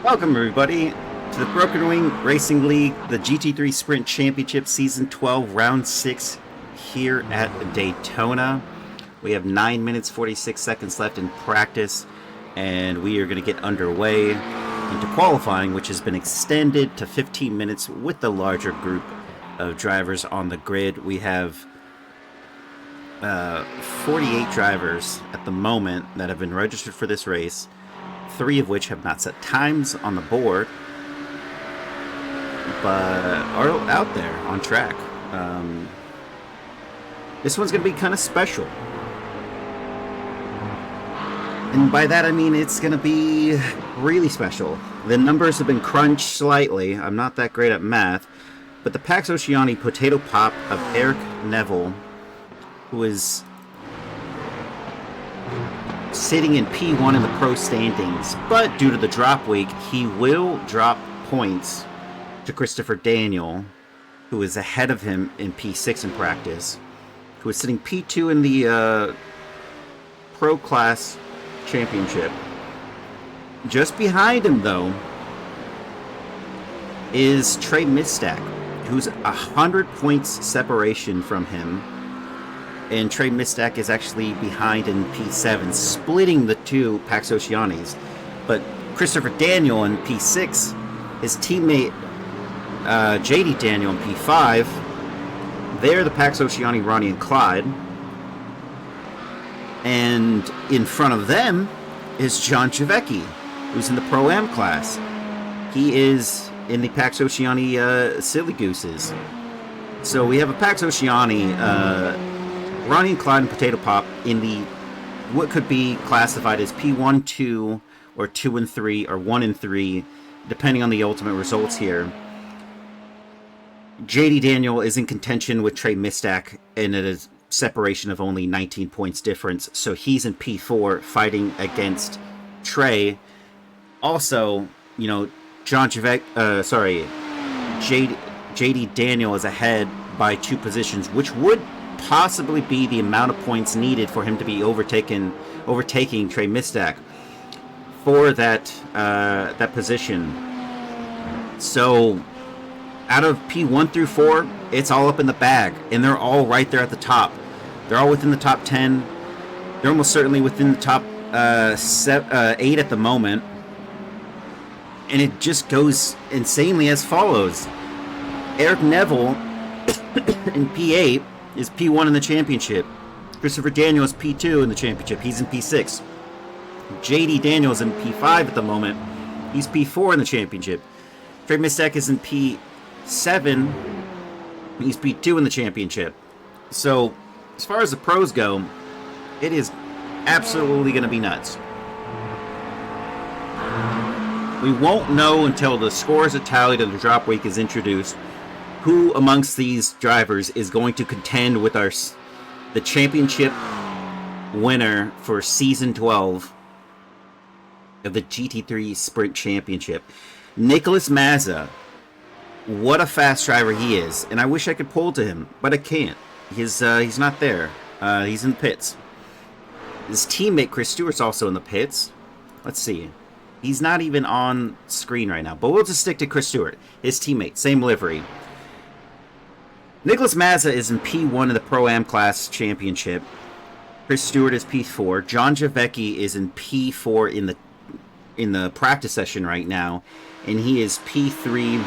Welcome, everybody, to the Broken Wing Racing League, the GT3 Sprint Championship Season 12, Round 6, here at Daytona. We have 9 minutes, 46 seconds left in practice, and we are going to get underway into qualifying, which has been extended to 15 minutes with the larger group of drivers on the grid. We have 48 drivers at the moment that have been registered for this race, 3 of which have not set times on the board, but are out there on track. This one's going to be kind of special. And by that I mean it's going to be really special. The numbers have been crunched slightly. I'm not that great at math. But the Pax Oceani Potato Pop of Eric Neville, who is sitting in P1 in the pro standings, but due to the drop week, he will drop points to Christopher Daniel, who is ahead of him in P6 in practice, who is sitting P2 in the pro class championship. Just behind him, though, is Trey Mistak, who's 100 points separation from him. And Trey Mistak is actually behind in P7, splitting the two Pax Oceanis. But Christopher Daniel in P6, his teammate JD Daniel in P5, they're the Pax Oceani, Ronnie and Clyde. And in front of them is John Javecki, who's in the Pro-Am class. He is in the Pax Oceani Silly Gooses. So we have a Pax Oceani, Ronnie and Clyde and Potato Pop in the what could be classified as P1, 2, or 2 and 3, or 1 and 3, depending on the ultimate results here. JD Daniel is in contention with Trey Mistak, and it is separation of only 19 points difference, so he's in P4 fighting against Trey. Also, you know, JD Daniel is ahead by 2 positions, which would possibly be the amount of points needed for him to be overtaking Trey Mistak for that position. So out of P1 through 4, it's all up in the bag, and they're all right there at the top. They're all within the top 10. They're almost certainly within the top 8 at the moment. And it just goes insanely as follows. Eric Neville in P8 is P1 in the championship. Christopher Daniel is P2 in the championship. He's in P6. JD Daniel is in P5 at the moment. He's P4 in the championship. Trey Mistak is in P7. He's P2 in the championship. So, as far as the pros go, it is absolutely going to be nuts. We won't know until the scores are tallied and the drop week is introduced who amongst these drivers is going to contend with the championship winner for Season 12 of the GT3 Sprint Championship. Nicholas Mazza, what a fast driver he is, and I wish I could pull to him, but I can't. He's not there. He's in the pits. His teammate Chris Stewart's also in the pits. Let's see. He's not even on screen right now, but we'll just stick to Chris Stewart. His teammate, same livery. Nicholas Mazza is in P1 in the Pro-Am class championship. Chris Stewart is P4. John Javecki is in P4 in the practice session right now, and he is P3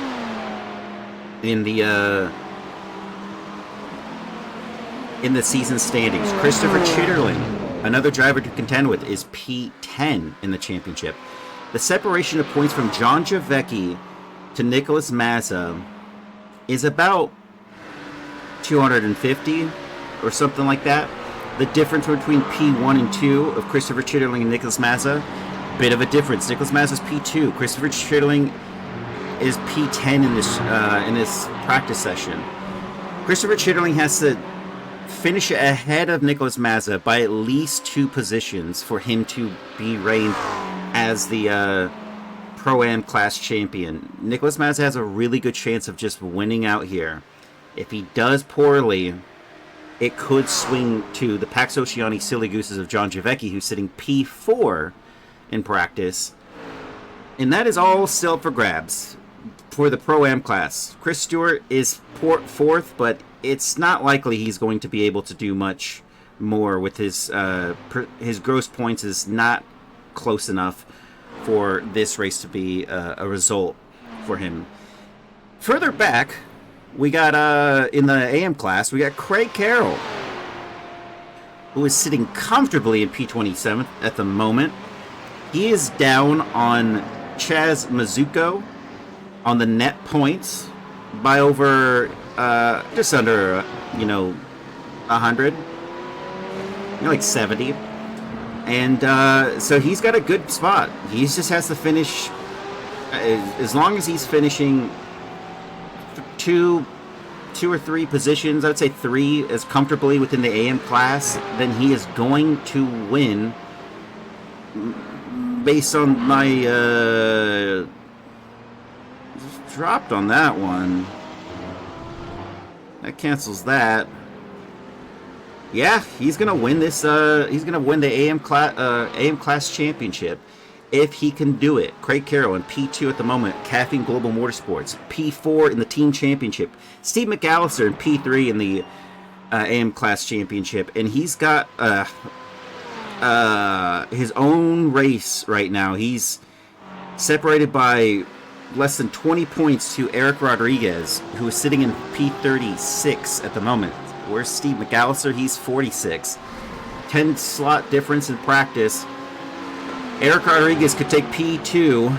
in the season standings. Christopher Chitterling, another driver to contend with, is P10 in the championship. The separation of points from John Javecki to Nicholas Mazza is about 250 or something like that. The difference between P1 and 2 of Christopher Chitterling and Nicholas Mazza, bit of a difference. Nicholas Mazza's P2. Christopher Chitterling is P10 in this practice session. Christopher Chitterling has to finish ahead of Nicholas Mazza by at least 2 positions for him to be reigned as the Pro-Am class champion. Nicholas Mazza has a really good chance of just winning out here. If he does poorly, it could swing to the Pax Oceani Silly Gooses of John Javecki, who's sitting P4 in practice. And that is all still up for grabs for the Pro-Am class. Chris Stewart is fourth, but it's not likely he's going to be able to do much more with his gross points is not close enough for this race to be a result for him. Further back, we got in the AM class, we got Craig Carroll, who is sitting comfortably in P27 at the moment. He is down on Chaz Mizuko on the net points by over just under 100, like 70. And so he's got a good spot. He just has to finish, as long as he's finishing two or three positions, I would say three, as comfortably within the AM class, then he is going to win based on my dropped on that one. That cancels that. Yeah, he's gonna win this. He's gonna win the AM class championship if he can do it. Craig Carroll in P2 at the moment. Caffeine Global Motorsports P4 in the team championship. Steve McAllister in P3 in the AM class championship, and he's got his own race right now. He's separated by less than 20 points to Eric Rodriguez, who is sitting in P36 at the moment. Where's Steve McAllister? He's 46. 10 slot difference in practice. Eric Rodriguez could take P2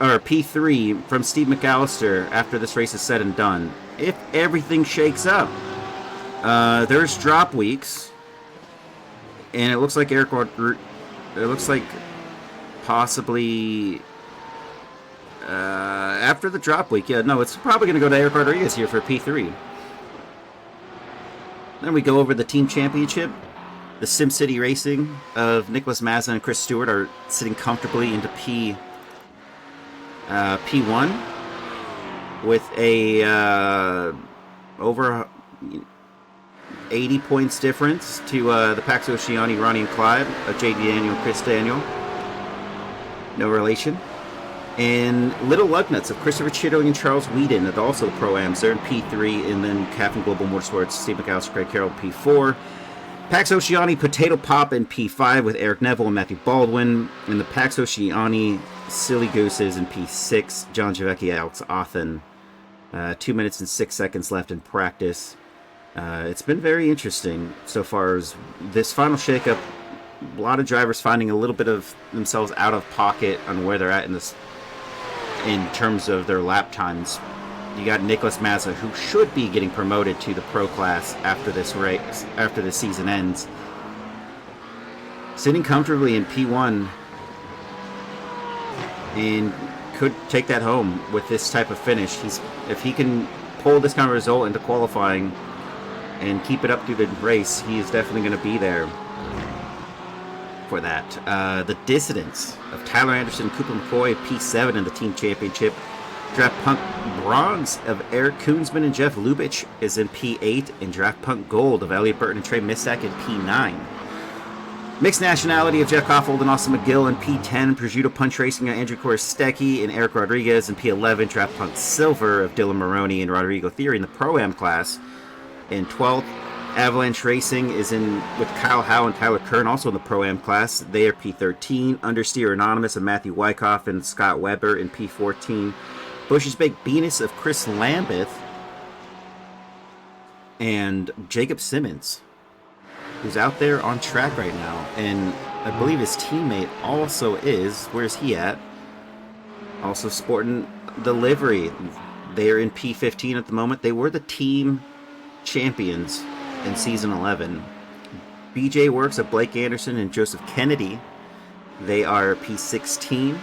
or P3 from Steve McAllister after this race is said and done, if everything shakes up. There's drop weeks, and it looks like possibly after the drop week. Yeah, no, it's probably going to go to Eric Rodriguez here for P3. Then we go over the team championship. The SimCity Racing of Nicholas Mazza and Chris Stewart are sitting comfortably into P1 with a over 80 points difference to the Pax Oceani, Ronnie and Clyde, J.D. Daniel, Chris Daniel. No relation. And Little Lugnuts of Christopher Chittering and Charles Whedon at also the Pro-Ams. They're in P3, and then Caffeine Global Motorsports, Steve McAllister, Craig Carroll, P4. Pax Oceani Potato Pop in P5 with Eric Neville and Matthew Baldwin. And the Pax Oceani Silly Gooses in P6, John Javecki, Alex Othen. 2 minutes and 6 seconds left in practice. It's been very interesting so far as this final shakeup. A lot of drivers finding a little bit of themselves out of pocket on where they're at in terms of their lap times. You got Nicholas Mazza, who should be getting promoted to the pro class after this race, after the season ends, sitting comfortably in P1 and could take that home with this type of finish. If he can pull this kind of result into qualifying and keep it up through the race, he is definitely going to be there for that. The Dissidents of Tyler Anderson, Cooper McCoy, P7 in the team championship. Draft Punk Bronze of Eric Koonsman and Jeff Lubitsch is in P8, and Draft Punk Gold of Elliot Burton and Trey Mistak in P9. Mixed nationality of Jeff Koffold and Austin McGill in P10. Prosciutto Punch Racing of Andrew Korostecki and Eric Rodriguez in P11. Draft Punk Silver of Dylan Maroney and Rodrigo Theory in the Pro-Am class in 12th. Avalanche Racing is in with Kyle Howe and Tyler Kern, also in the Pro-Am class. They are P13. Understeer Anonymous of Matthew Wyckoff and Scott Weber in P14. Bush's Baked Beanis of Chris Lambeth and Jacob Simmons, who's out there on track right now. And I believe his teammate also is. Where's he at? Also sporting the livery. They're in P15 at the moment. They were the team champions in season 11. BJ Works of Blake Anderson and Joseph Kennedy. They are P16.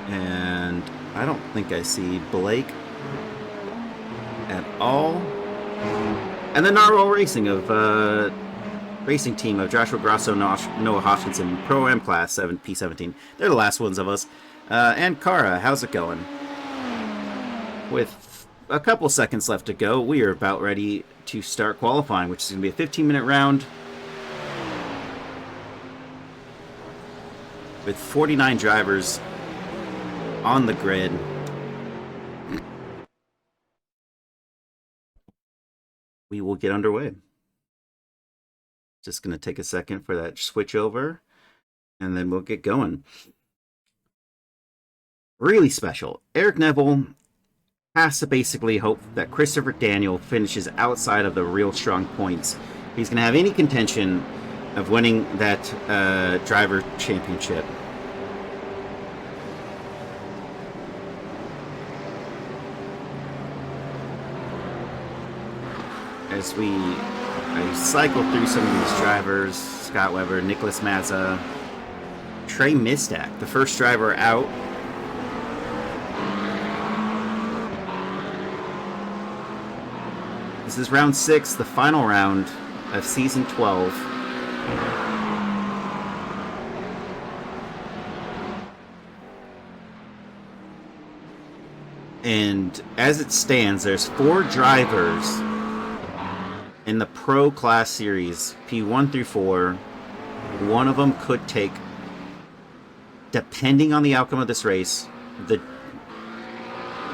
And I don't think I see Blake at all. And the Narwhal Racing of racing team of Joshua Grosso, Noah Hopkinson, Pro-Am class P17. They're the last ones of us. And Kara, how's it going? With a couple seconds left to go, we are about ready to start qualifying, which is going to be a 15-minute round. with 49 drivers on the grid. We will get underway. Just going to take a second for that switch over, and then we'll get going. Really special. Eric Neville has to basically hope that Christopher Daniel finishes outside of the real strong points. He's going to have any contention of winning that driver championship. As I cycle through some of these drivers, Scott Webber, Nicholas Mazza, Trey Mistak, the first driver out. This is round 6, the final round of season 12. And as it stands, there's 4 drivers in the Pro Class Series, P1 through 4. One of them could take, depending on the outcome of this race,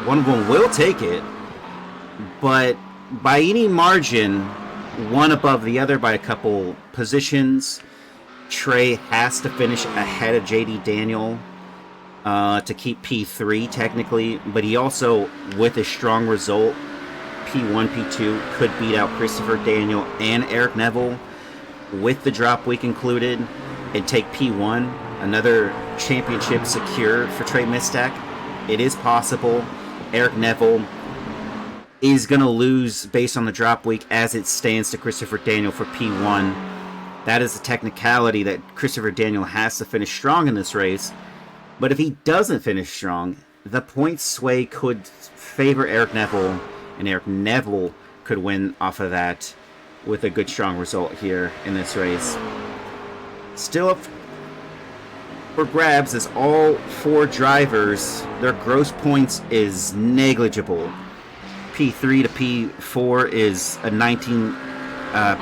one of them will take it, but by any margin, one above the other by a couple positions. Trey has to finish ahead of JD Daniel to keep P3 technically, but he also, with a strong result, P1, P2, could beat out Christopher Daniel and Eric Neville with the drop week included and take P1, another championship secure for Trey Mistak. It is possible. Eric Neville is going to lose based on the drop week as it stands to Christopher Daniel for P1. That is a technicality that Christopher Daniel has to finish strong in this race. But if he doesn't finish strong, the point sway could favor Eric Neville, and Eric Neville could win off of that with a good strong result here in this race. Still up for grabs as all 4 drivers, their gross points is negligible. P3 to P4 is a 19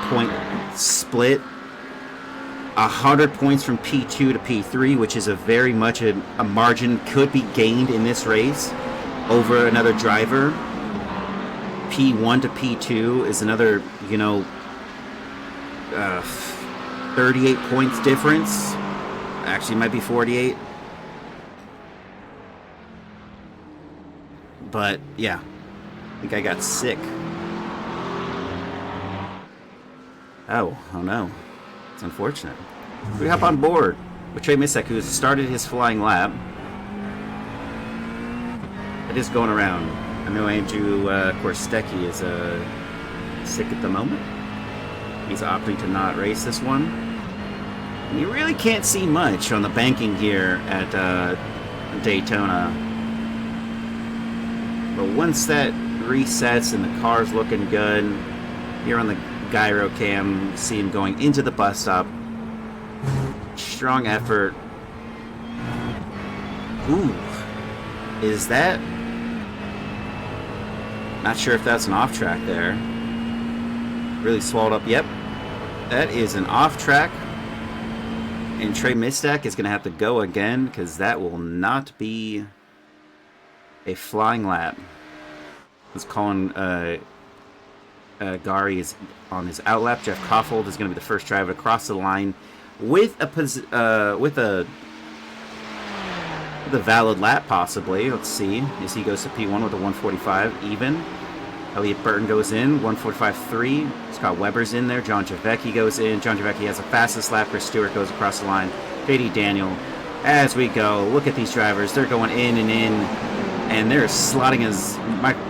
point split. 100 points from P2 to P3, which is a very much a margin could be gained in this race over another driver. P1 to P2 is another, 38 points difference. Actually, it might be 48. But, yeah. I think I got sick. Oh no. It's unfortunate. We hop on board with Trey Mistak, who has started his flying lap. It is going around. I know Andrew Korstecki is sick at the moment. He's opting to not race this one. And you really can't see much on the banking here at Daytona. But once that resets and the car's looking good, here on the gyro cam, see him going into the bus stop. Strong effort. Ooh. Is that... Not sure if that's an off track there. Really swallowed up. Yep. That is an off track. And Trey Mistak is going to have to go again because that will not be a flying lap. It's Colin Gari is on his outlap. Jeff Koffold is going to be the first driver to cross the line with a valid lap, possibly. Let's see. As he goes to P1 with a 145 even. Elliott Burton goes in, 145.3. Scott Webber's in there. John Javecki goes in. John Javecki has the fastest lap. Chris Stewart goes across the line. JD Daniel, as we go, look at these drivers. They're going in and in, and they're slotting as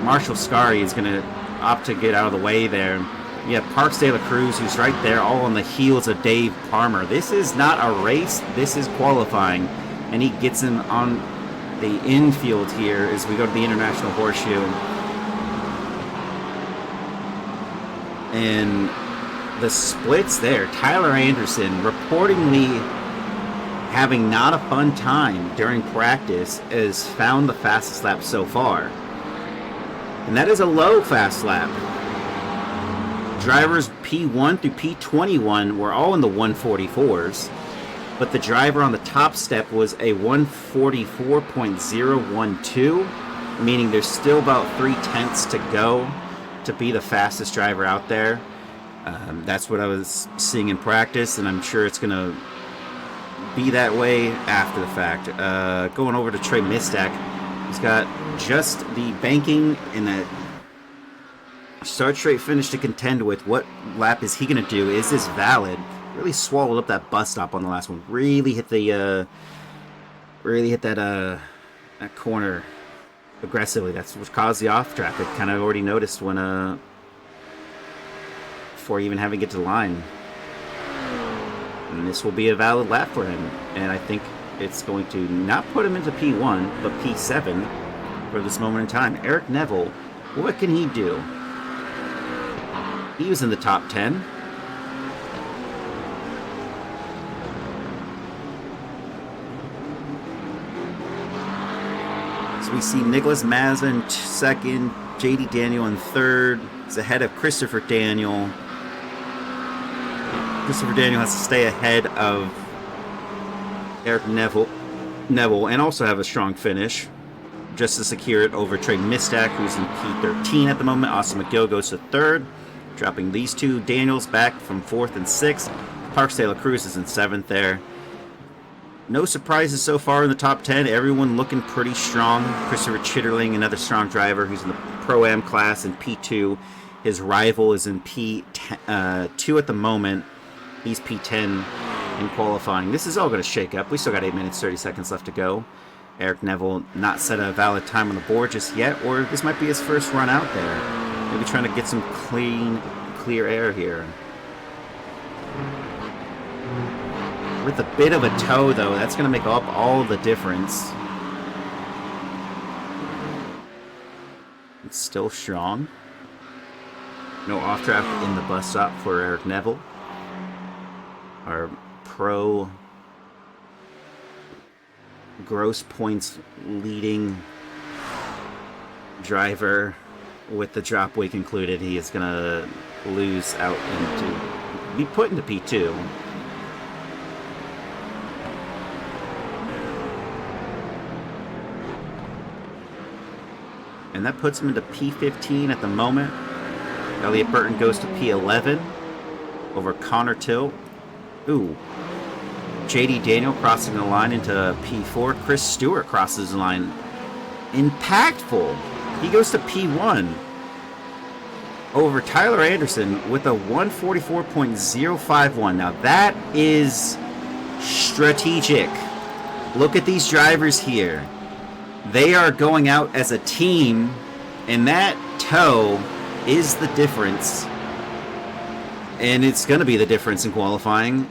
Marshall Scari is going to opt to get out of the way there. You have Parks De La Cruz, who's right there, all on the heels of Dave Palmer. This is not a race. This is qualifying, and he gets him on the infield here as we go to the International Horseshoe. And the splits there. Tyler Anderson reportedly having not a fun time during practice has found the fastest lap so far. And that is a low fast lap. Drivers P1 through P21 were all in the 144s. but the driver on the top step was a 144.012, meaning there's still about 0.3 to go to be the fastest driver out there. That's what I was seeing in practice, and I'm sure it's going to be that way after the fact. Going over to Trey Mistak, he's got just the banking and that start straight finish to contend with. What lap is he going to do? Is this valid? Really swallowed up that bus stop on the last one. Really hit that corner aggressively. That's what caused the off track. I kind of already noticed when before even having to get to the line. And this will be a valid lap for him. And I think it's going to not put him into P1, but P7 for this moment in time. Eric Neville, what can he do? He was in the top 10. So we see Nicholas Mazza in second, JD Daniel in third. He's ahead of Christopher Daniel. Christopher Daniel has to stay ahead of Eric Neville and also have a strong finish just to secure it over Trey Mistak, who's in P13 at the moment. Austin McGill goes to third, dropping these two Daniels back from fourth and sixth. Parks Taylor Cruz is in seventh there. No surprises so far in the top 10. Everyone looking pretty strong. Christopher Chitterling, another strong driver who's in the Pro-Am class in P2. His rival is in P2 at the moment. He's P10 in qualifying. This is all going to shake up. We still got 8 minutes, 30 seconds left to go. Eric Neville not set a valid time on the board just yet, or this might be his first run out there. Maybe trying to get some clear air here. With a bit of a toe, though, that's going to make up all the difference. It's still strong. No off track in the bus stop for Eric Neville. Our pro gross points leading driver with the drop week included. He is going to lose out be put into P2. And that puts him into P15 at the moment. Elliot Burton goes to P11 over Connor Till. Ooh. JD Daniel crossing the line into P4. Chris Stewart crosses the line. Impactful. He goes to P1 over Tyler Anderson with a 144.051. Now that is strategic. Look at these drivers here. They are going out as a team, and that toe is the difference. And it's going to be the difference in qualifying.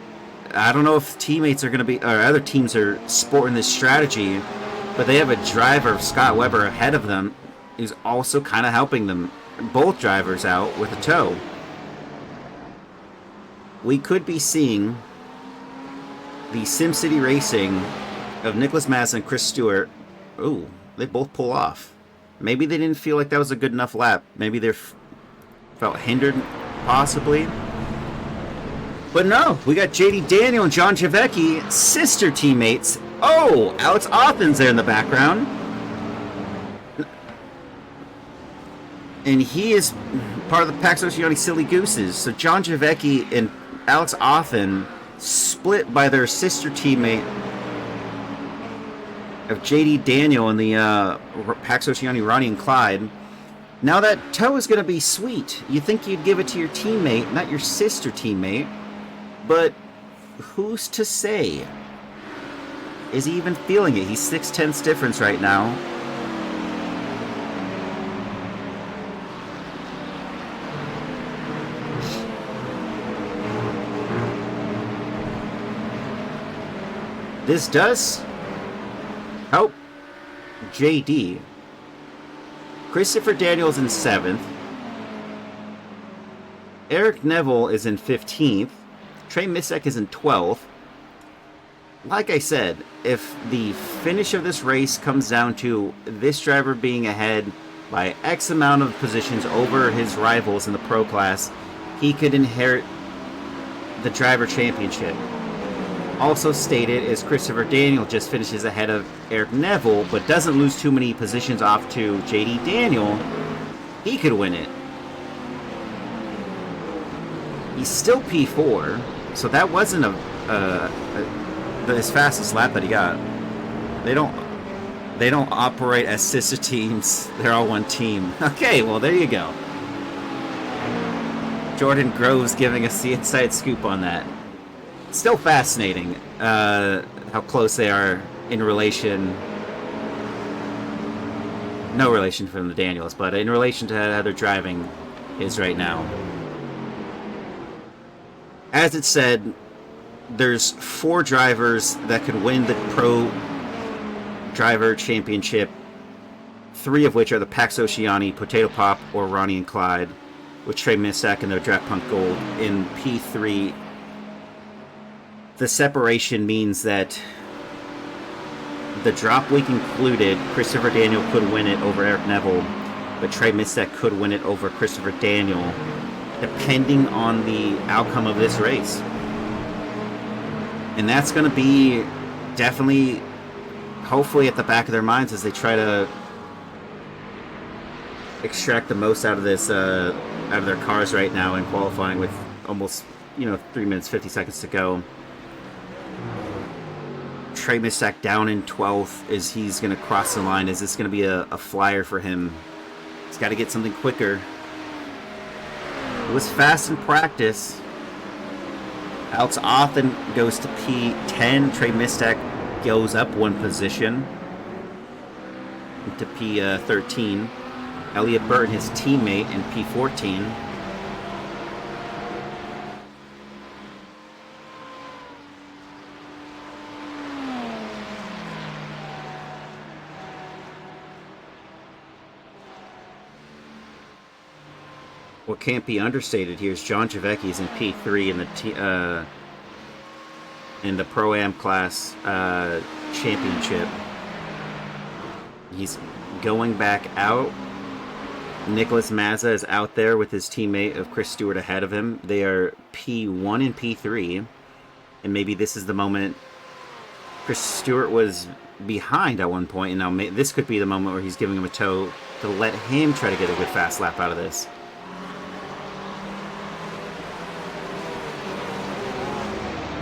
I don't know if teammates are going to be, or other teams are sporting this strategy, but they have a driver, Scott Weber, ahead of them, who's also kind of helping them, both drivers out with a toe. We could be seeing the SimCity Racing of Nicholas Mazza and Chris Stewart. Ooh, they both pull off. Maybe they didn't feel like that was a good enough lap. Maybe they felt hindered, possibly. But no, we got JD Daniel and John Javecki, sister teammates. Oh, Alex Othen's there in the background. And he is part of the Pax Oceani Silly Gooses. So John Javecki and Alex Othen split by their sister teammate of JD Daniel and the Pax Oceani Ronnie and Clyde. Now that toe is going to be sweet. You think you'd give it to your teammate, not your sister teammate. But who's to say? Is he even feeling it? He's 0.6 difference right now. This does help JD. Christopher Daniels in 7th. Eric Neville is in 15th. Trey Mistak is in 12th. Like I said, if the finish of this race comes down to this driver being ahead by X amount of positions over his rivals in the pro class, he could inherit the driver championship. Also stated is Christopher Daniel just finishes ahead of Eric Neville, but doesn't lose too many positions off to JD Daniel. He could win it. He's still P4, so that wasn't his fastest lap that he got. They don't operate as sister teams. They're all one team. Okay, well there you go. Jordan Groves giving us the inside scoop on that. Still fascinating how close they are in relation. No relation from the Daniels, but in relation to how their driving is right now. As it said, there's 4 drivers that could win the Pro Driver Championship, 3 of which are the Pax Oceani, Potato Pop, or Ronnie and Clyde, with Trey Missak and their Draft Punk Gold in P3. The separation means that the drop week included, Christopher Daniel could win it over Eric Neville, but Trey Missak could win it over Christopher Daniel, depending on the outcome of this race. And that's going to be definitely, hopefully, at the back of their minds as they try to extract the most out of this, out of their cars right now in qualifying with almost, 3 minutes, 50 seconds to go. Trey Missak down in 12th as he's going to cross the line. Is this going to be a flyer for him? He's got to get something quicker. It was fast in practice. Alex Othman goes to P10. Trey Missak goes up 1 position into P13. Elliott Burton, his teammate, in P14. What can't be understated here is John Javecki's in P3 in the Pro-Am class championship. He's going back out. Nicholas Mazza is out there with his teammate of Chris Stewart ahead of him. They are P1 and P3. And maybe this is the moment. Chris Stewart was behind at one point, and now this could be the moment where he's giving him a tow to let him try to get a good fast lap out of this.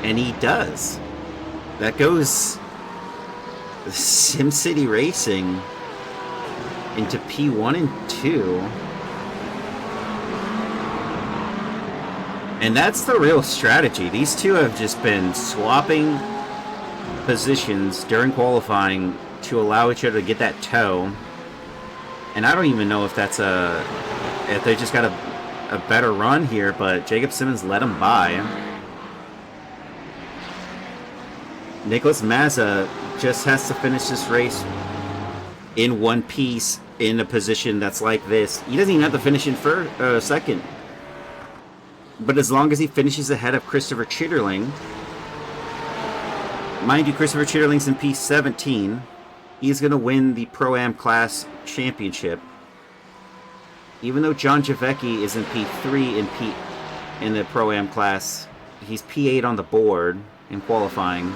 And he does. That goes SimCity Racing into P1 and 2. And that's the real strategy. These two have just been swapping positions during qualifying to allow each other to get that tow. And I don't even know if that's if they just got a better run here, but Jacob Simmons let him by. Nicholas Mazza just has to finish this race in one piece in a position that's like this. He doesn't even have to finish in second. But as long as he finishes ahead of Christopher Chitterling, mind you, Christopher Chitterling's in P17. He's going to win the Pro-Am class championship. Even though John Javecki is in P3 in the Pro-Am class, he's P8 on the board in qualifying.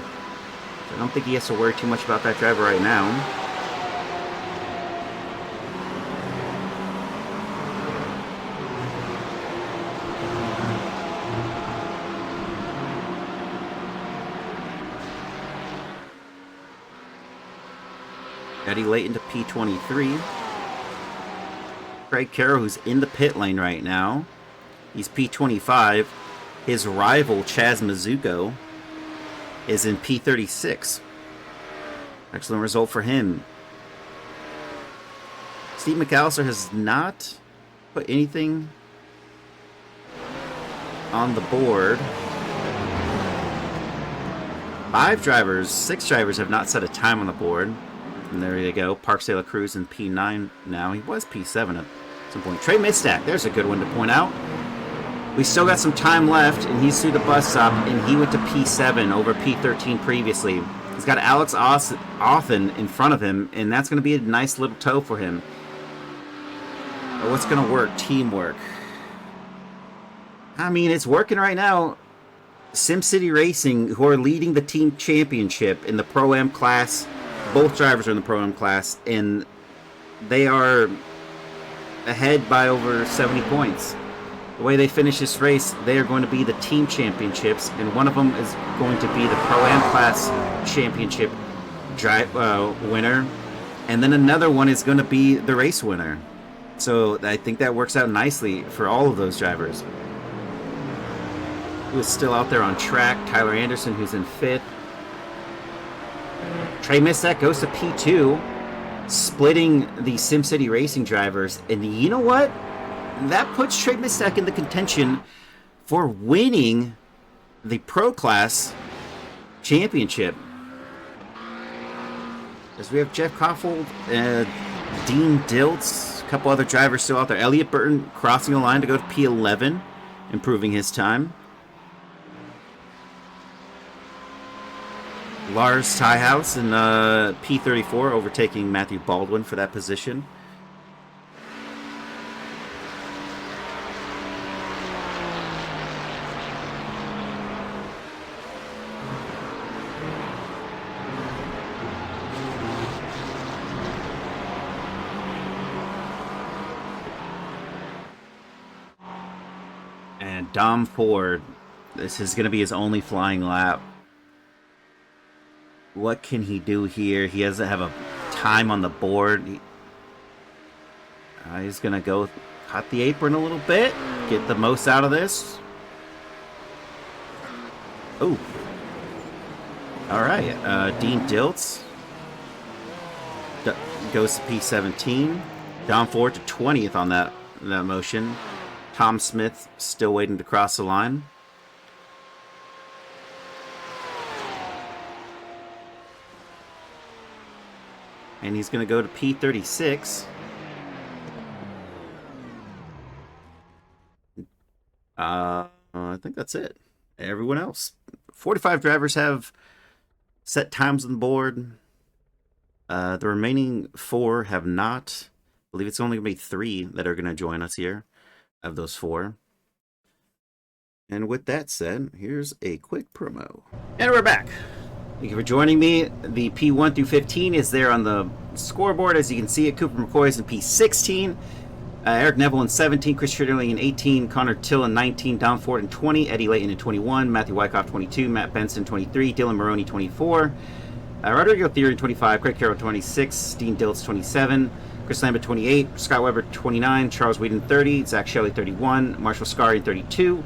I don't think he has to worry too much about that driver right now. Eddie Layton to P23. Craig Carroll, who's in the pit lane right now. He's P25. His rival, Chaz Mizuko, is in P36. Excellent result for him. Steve McAllister has not put anything on the board. 6 drivers have not set a time on the board. And there you go. Parks de la Cruz in P9 now. He was P7 at some point. Trey Mistak, there's a good one to point out. We still got some time left, and he's through the bus stop, and he went to P7 over P13 previously. He's got Alex Othman in front of him, and that's going to be a nice little tow for him. But what's going to work? Teamwork. I mean, it's working right now. SimCity Racing, who are leading the team championship in the Pro-Am class. Both drivers are in the Pro-Am class, and they are ahead by over 70 points. The way they finish this race, they are going to be the team championships, and one of them is going to be the Pro-Am class championship winner, and then another one is going to be the race winner. So I think that works out nicely for all of those drivers. Who is still out there on track? Tyler Anderson, who's in 5th. Trey Mistek goes to P2, splitting the SimCity Racing drivers. And you know what? That puts Trey Mistek in the contention for winning the Pro Class Championship. As we have Jeff Koffold, Dean Diltz, a couple other drivers still out there. Elliot Burton crossing the line to go to P11, improving his time. Lars Tyhouse in P34, overtaking Matthew Baldwin for that position. And Dom Ford, this is going to be his only flying lap. What can he do here? He doesn't have a time on the board. He's going to go cut the apron a little bit. Get the most out of this. Oh. All right. Dean Diltz goes to P17. Dom Ford to 20th on that motion. Tom Smith still waiting to cross the line. And he's going to go to P36. I think that's it. Everyone else. 45 drivers have set times on the board. The remaining 4 have not. I believe it's only going to be 3 that are going to join us here of those 4. And with that said, here's a quick promo. And we're back. Thank you for joining me. The P1 through 15 is there on the scoreboard. As you can see it, Cooper McCoy is in P16. Eric Neville in 17. Chris Schitterling in 18. Connor Till in 19. Dom Ford in 20. Eddie Layton in 21. Matthew Wyckoff 22. Matt Benson 23. Dylan Maroney 24. Rodrigo Theory 25. Craig Carroll 26. Dean Diltz 27. Chris Lambert 28. Scott Weber 29. Charles Whedon 30. Zach Shelley 31. Marshall Scari 32.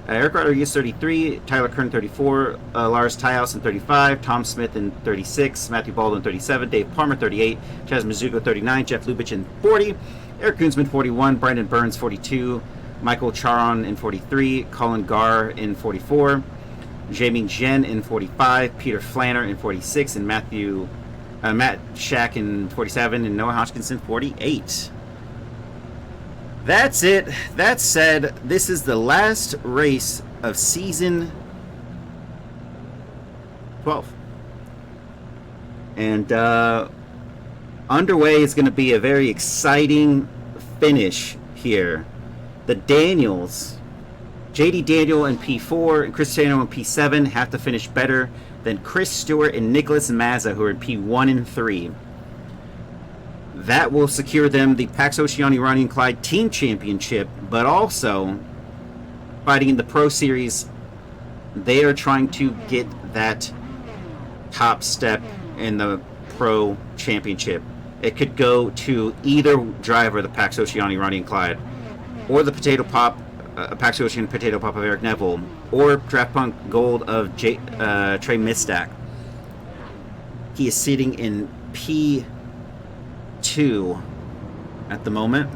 Eric Rodriguez 33, Tyler Kern 34, Lars Tyhouse in 35, Tom Smith in 36, Matthew Baldwin 37, Dave Palmer 38, Chaz Mizuko 39, Jeff Lubich in 40, Eric Kunzman 41, Brandon Burns 42, Michael Charon in 43, Colin Garr in 44, Jamie Jen in 45, Peter Flanner in 46, and Matt Shack in 47, and Noah Hodgkinson 48. That's it. That said, this is the last race of season 12. And underway is going to be a very exciting finish here. The Daniels, JD Daniel in P4 and Chris Daniel in P7 have to finish better than Chris Stewart and Nicholas Mazza, who are in P1 and 3. That will secure them the Pax Oceani Ronnie and Clyde Team Championship, but also fighting in the Pro Series, they are trying to get that top step in the Pro Championship. It could go to either driver, the Pax Oceani Ronnie and Clyde, or the Potato Pop, Pax Ocean Potato Pop of Eric Neville, or Draft Punk Gold of Trey Mistak. He is sitting in P2 at the moment.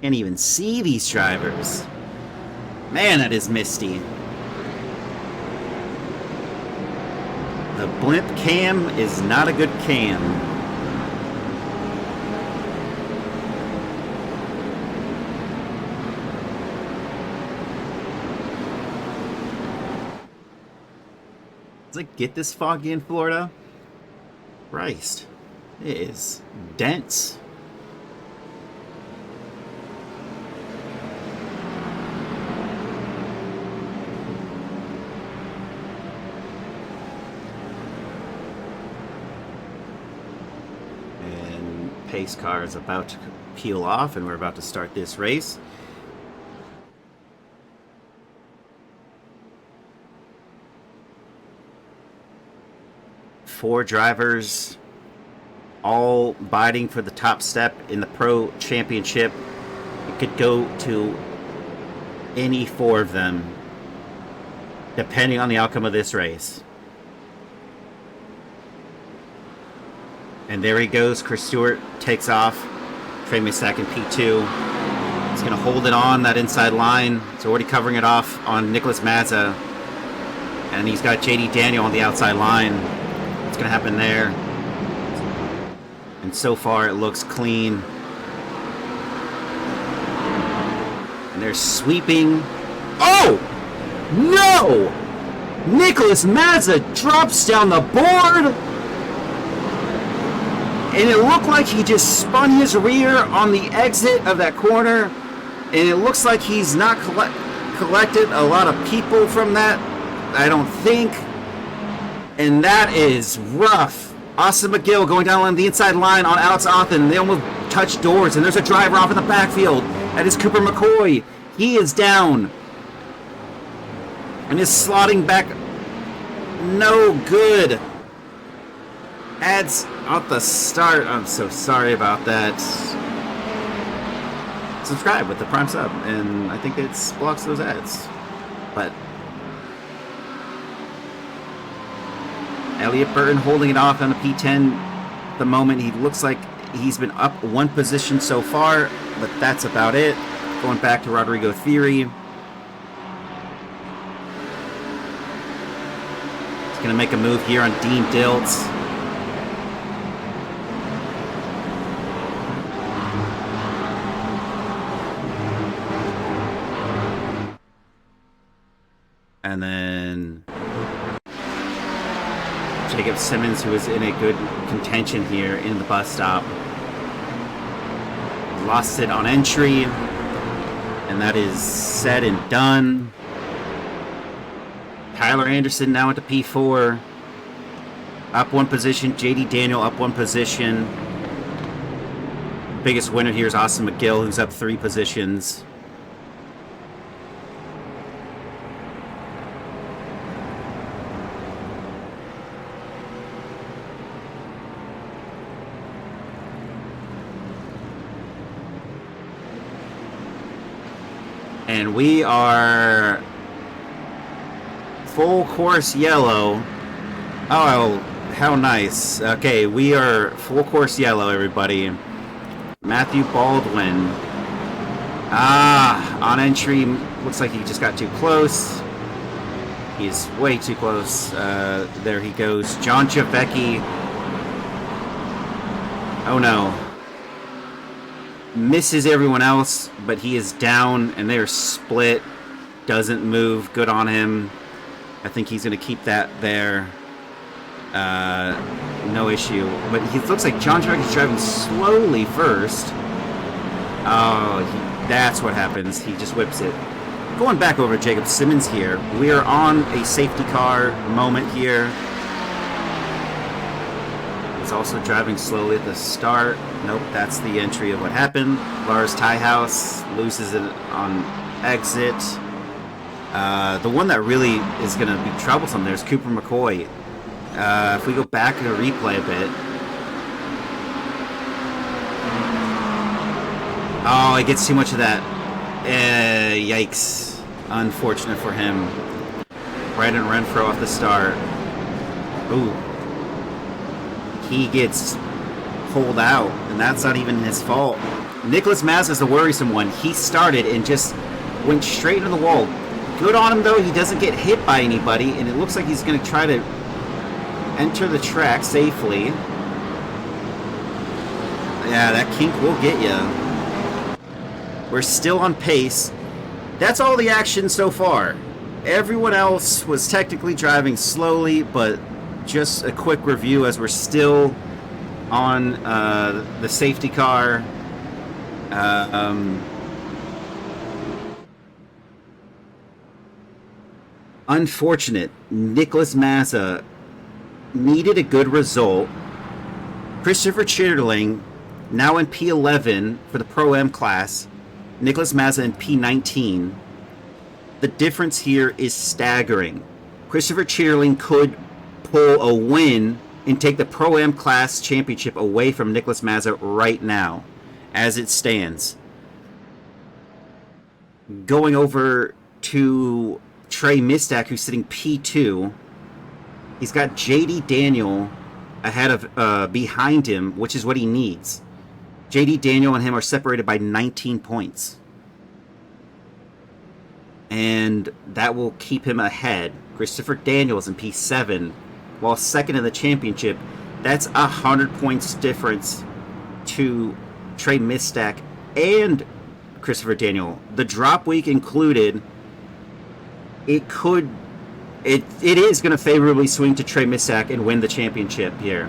Can't even see these drivers. Man, that is misty. The blimp cam is not a good cam. Does it get this foggy in Florida? Christ. It is dense. pace car is about to peel off, and we're about to start this race. Four drivers all biting for the top step in the Pro Championship. It could go to any four of them, depending on the outcome of this race. And there he goes. Chris Stewart takes off. Trey Mistak in P2. He's going to hold it on that inside line. He's already covering it off on Nicholas Mazza. And he's got JD Daniel on the outside line. What's going to happen there? And so far it looks clean. And they're sweeping. Oh! No! Nicholas Mazza drops down the board. And it looked like he just spun his rear on the exit of that corner. And it looks like he's not collected a lot of people from that, I don't think. And that is rough. Austin McGill going down on the inside line on Alex Othen. They almost touch doors. And there's a driver off in the backfield. That is Cooper McCoy. He is down. And is slotting back. No good. Ads at the start. I'm so sorry about that. Subscribe with the Prime sub, and I think it blocks those ads. But Elliott Burton holding it off on the P10 at the moment. He looks like he's been up one position so far, but that's about it. Going back to Rodrigo Theory. He's going to make a move here on Dean Diltz. And then Jacob Simmons, who is in a good contention here in the bus stop. Lost it on entry. And that is said and done. Tyler Anderson now into P4. Up one position. JD Daniel up one position. Biggest winner here is Austin McGill, who's up 3 positions. And we are full course yellow. Oh, how nice. Okay, we are full course yellow, everybody. Matthew Baldwin. On entry, looks like he just got too close. He's way too close. There he goes. John Javecki. Oh no. Misses everyone else, but he is down, and they're split. Doesn't move. Good on him. I think he's going to keep that there. No issue. But he looks like John Javecki is driving slowly first. Oh, that's what happens. He just whips it. Going back over to Jacob Simmons here. We are on a safety car moment here. He's also driving slowly at the start. Nope, that's the entry of what happened. Lars Tyhouse loses it on exit. The one that really is going to be troublesome there is Cooper McCoy. If we go back to the replay a bit. Oh, he gets too much of that. Yikes. Unfortunate for him. Brandon Renfro off the start. Ooh. He gets pulled out, and that's not even his fault. Nicholas Mazza is the worrisome one. He started and just went straight into the wall. Good on him, though. He doesn't get hit by anybody, and it looks like he's going to try to enter the track safely. Yeah, that kink will get you. We're still on pace. That's all the action so far. Everyone else was technically driving slowly, but just a quick review as we're still on the safety car. Unfortunate. Nicholas Mazza needed a good result. Christopher Chitterling Now in P11 for the Pro-M class, Nicholas Mazza in P19. The difference here is staggering. Christopher Cheerling could pull a win and take the Pro-Am class championship away from Nicholas Mazza right now, as it stands. Going over to Trey Mistak, who's sitting P2. He's got JD Daniel ahead of behind him, which is what he needs. JD Daniel and him are separated by 19 points. And that will keep him ahead. Christopher Daniels in P7, while second in the championship. That's 100 points difference to Trey Mistak and Christopher Daniel. The drop week included, it is going to favorably swing to Trey Mistak and win the championship here.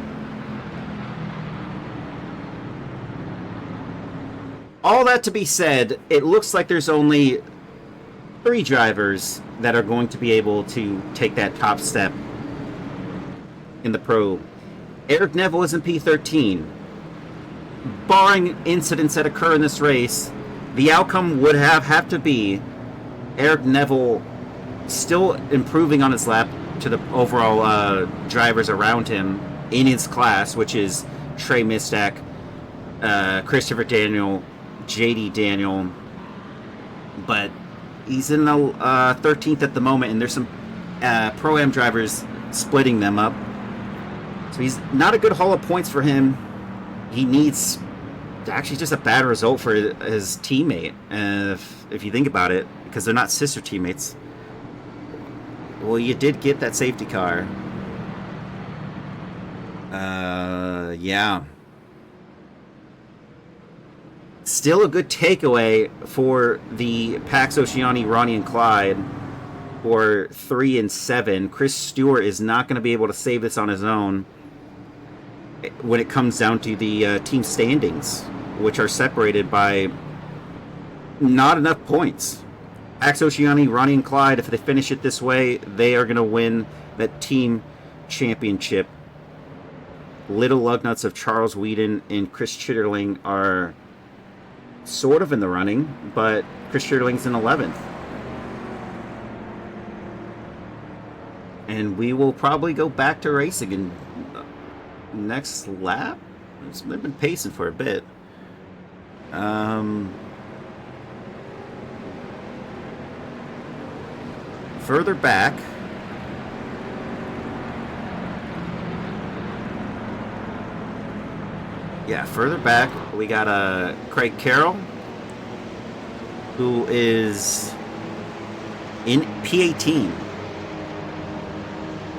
All that to be said, it looks like there's only 3 drivers that are going to be able to take that top step in the Pro. Eric Neville is in P13. Barring incidents that occur in this race, the outcome would have to be Eric Neville still improving on his lap to the overall drivers around him in his class, which is Trey Mistak, Christopher Daniel, JD Daniel, but he's in the 13th at the moment, and there's some Pro-Am drivers splitting them up. So he's not a good haul of points for him. He needs actually just a bad result for his teammate, if you think about it, because they're not sister teammates. Well, you did get that safety car. Yeah. Still a good takeaway for the Pax Oceani, Ronnie, and Clyde for 3 and 7. Chris Stewart is not going to be able to save this on his own when it comes down to the team standings, which are separated by not enough points. Pax Oceani, Ronnie, and Clyde, if they finish it this way, they are going to win that team championship. Little Lugnuts of Charles Whedon and Chris Chitterling are sort of in the running, but Chris Chitterling's in 11th. And we will probably go back to racing in next lap. They've been pacing for a bit. Further back, we got Craig Carroll, who is in P18.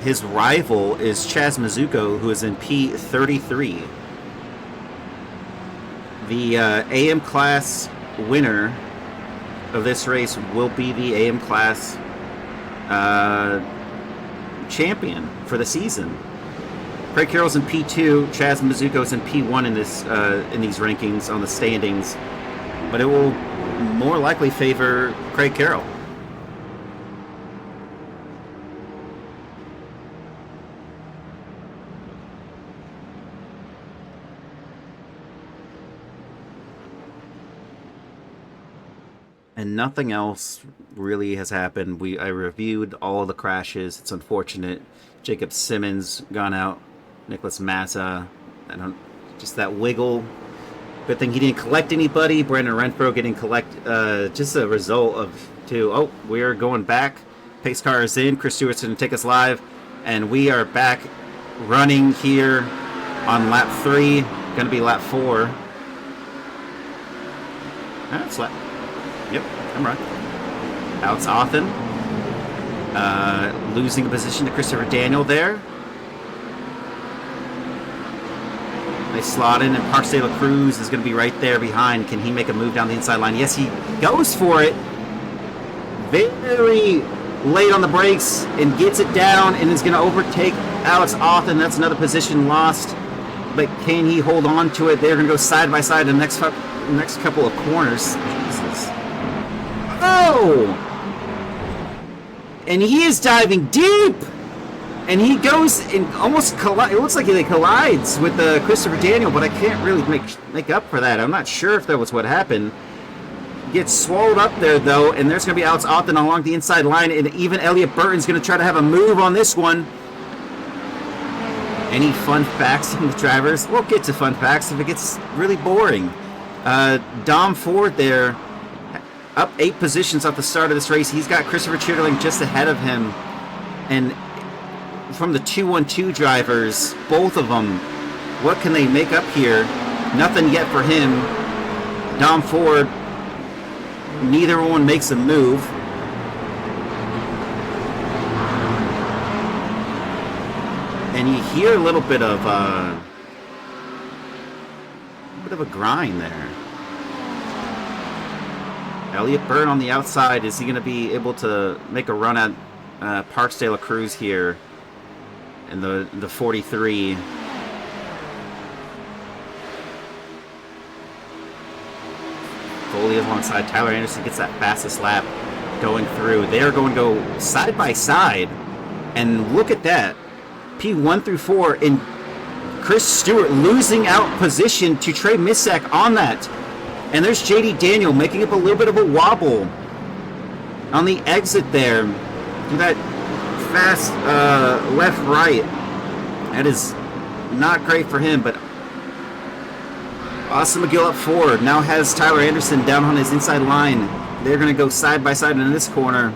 His rival is Chaz Mizuko, who is in P33. The AM class winner of this race will be the AM class champion for the season. Craig Carroll's in P2, Chaz Mizuko's in P1 in this in these rankings on the standings, but it will more likely favor Craig Carroll. And nothing else really has happened. I reviewed all of the crashes. It's unfortunate. Jacob Simmons gone out. Nicholas Mazza. Just that wiggle. Good thing he didn't collect anybody. Brandon Renfro getting just a result of two. Oh, we are going back. Pace car is in. Chris Stewart's going to take us live. And we are back running here on lap 3. Going to be lap 4. That's lap. Yep, I'm right. Alex Othen losing a position to Christopher Daniel there. They slot in, and Parks de la Cruz is going to be right there behind. Can he make a move down the inside line? Yes, he goes for it. Very late on the brakes and gets it down and is going to overtake Alex Othen. That's another position lost. But can he hold on to it? They're going to go side by side in the next couple of corners. Jesus. Oh! And he is diving deep! And he goes and almost it looks like he collides with Christopher Daniel, but I can't really make up for that. I'm not sure if that was what happened. Gets swallowed up there, though, and there's going to be Alex Othman along the inside line, and even Elliot Burton's going to try to have a move on this one. Any fun facts on the drivers? We'll get to fun facts if it gets really boring. Dom Ford there, up 8 positions off the start of this race. He's got Christopher Chitterling just ahead of him. And from the 2-1-2 drivers, both of them, what can they make up here? Nothing yet for him. Dom Ford, neither one makes a move. And you hear a little bit of a grind there. Elliot Byrne on the outside. Is he going to be able to make a run at Parks de la Cruz here in the 43? Foley alongside Tyler Anderson gets that fastest lap going through. They are going to go side by side, and look at that. P1 through 4, and Chris Stewart losing out position to Trey Missak on that. And there's JD Daniel making up a little bit of a wobble on the exit there. That fast left-right. That is not great for him, but Austin McGill up 4. Now has Tyler Anderson down on his inside line. They're going to go side by side in this corner.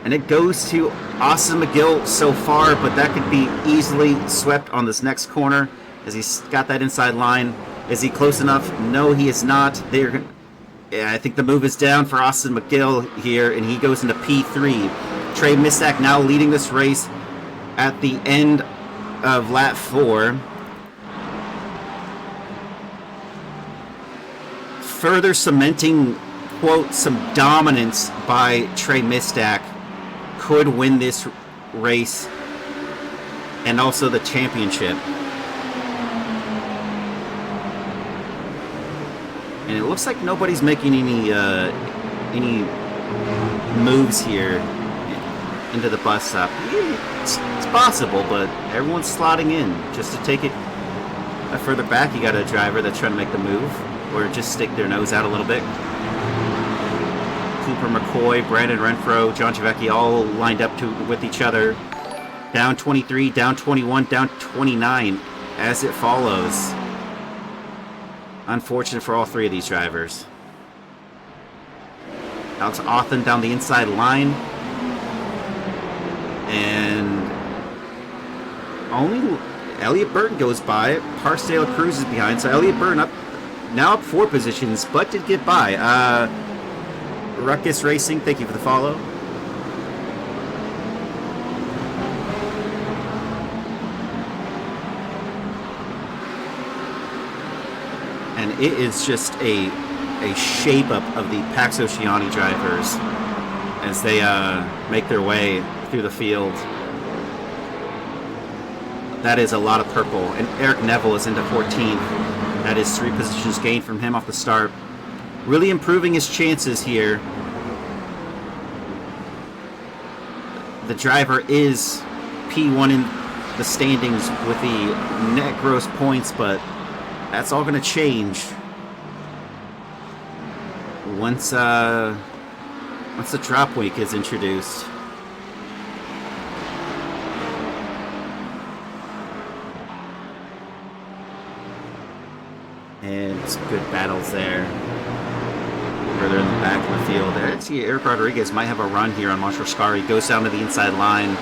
And it goes to Austin McGill so far, but that could be easily swept on this next corner as he's got that inside line. Is he close enough? No, he is not. I think the move is down for Austin McGill here, and he goes into P3. Trey Missak now leading this race at the end of lap 4. Further cementing, quote, some dominance by Trey Missak. Could win this race and also the championship. And it looks like nobody's making any moves here into the bus stop. It's possible, but everyone's slotting in just to take it further back. You got a driver that's trying to make the move or just stick their nose out a little bit. Cooper McCoy, Brandon Renfro, John Javecki all lined up with each other. Down 23, down 21, down 29 as it follows. Unfortunate for all 3 of these drivers. Alex Othman down the inside line. And only Elliot Burton goes by. Parks de la Cruz is behind. So Elliot Burton now up 4 positions, but did get by. Ruckus Racing, thank you for the follow. And it is just a shape-up of the Pax Oceani drivers as they make their way through the field. That is a lot of purple. And Eric Neville is into 14th. That is 3 positions gained from him off the start. Really improving his chances here. The driver is P1 in the standings with the net gross points, but that's all going to change once the drop week is introduced. And some good battles there. Further in the back of the field. I see Eric Rodriguez might have a run here on Marshall Scarry. Goes down to the inside line.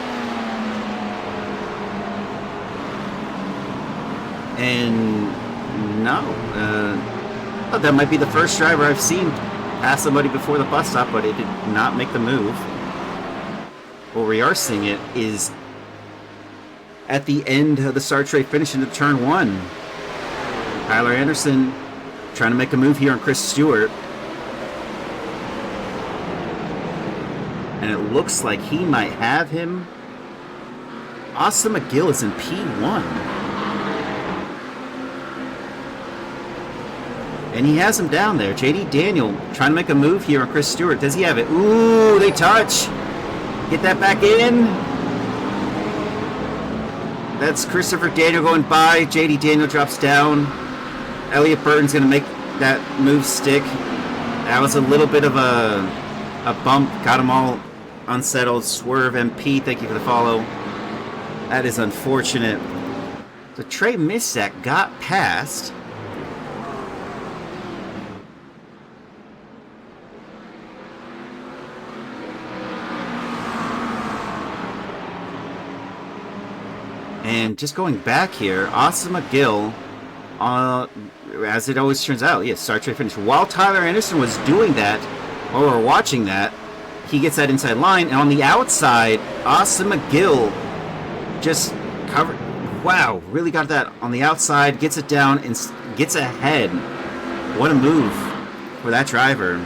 And no. That might be the first driver I've seen pass somebody before the bus stop, but it did not make the move. What we are seeing it is at the end of the start straight finish into turn 1. Tyler Anderson trying to make a move here on Chris Stewart. And it looks like he might have him. Austin McGill is in P1. And he has him down there. JD Daniel trying to make a move here on Chris Stewart. Does he have it? Ooh, they touch. Get that back in. That's Christopher Daniel going by. JD Daniel drops down. Elliott Burton's going to make that move stick. That was a little bit of a bump. Got them all unsettled. Swerve MP, thank you for the follow. That is unfortunate. So Trey Missak got past. And just going back here, Austin McGill, as it always turns out, yes, start straight finish. While Tyler Anderson was doing that, or we're watching that, he gets that inside line, and on the outside, Austin McGill just covered. Wow, really got that on the outside, gets it down, and gets ahead. What a move for that driver.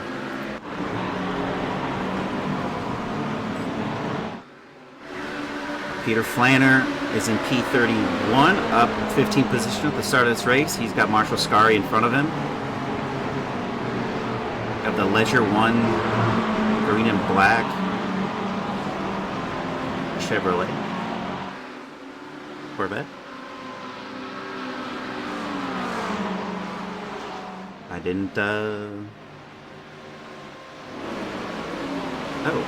Peter Flanner is in P31, up 15 position at the start of this race. He's got Marshall Scari in front of him. Got the Leisure 1, green and black Chevrolet Corvette. I didn't, Oh.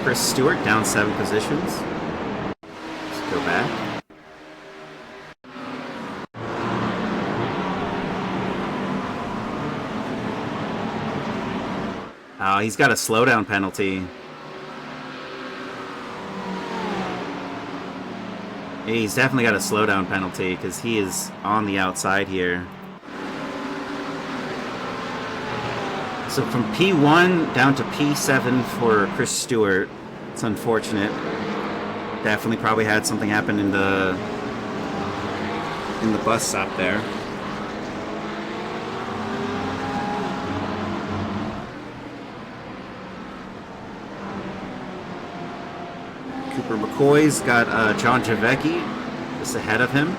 Chris Stewart down 7 positions. Go back. Oh, he's got a slowdown penalty. He's definitely got a slowdown penalty because he is on the outside here. So from P1 down to P7 for Chris Stewart. It's unfortunate. Definitely probably had something happen in the bus stop there. Cooper McCoy's got John Javecki just ahead of him.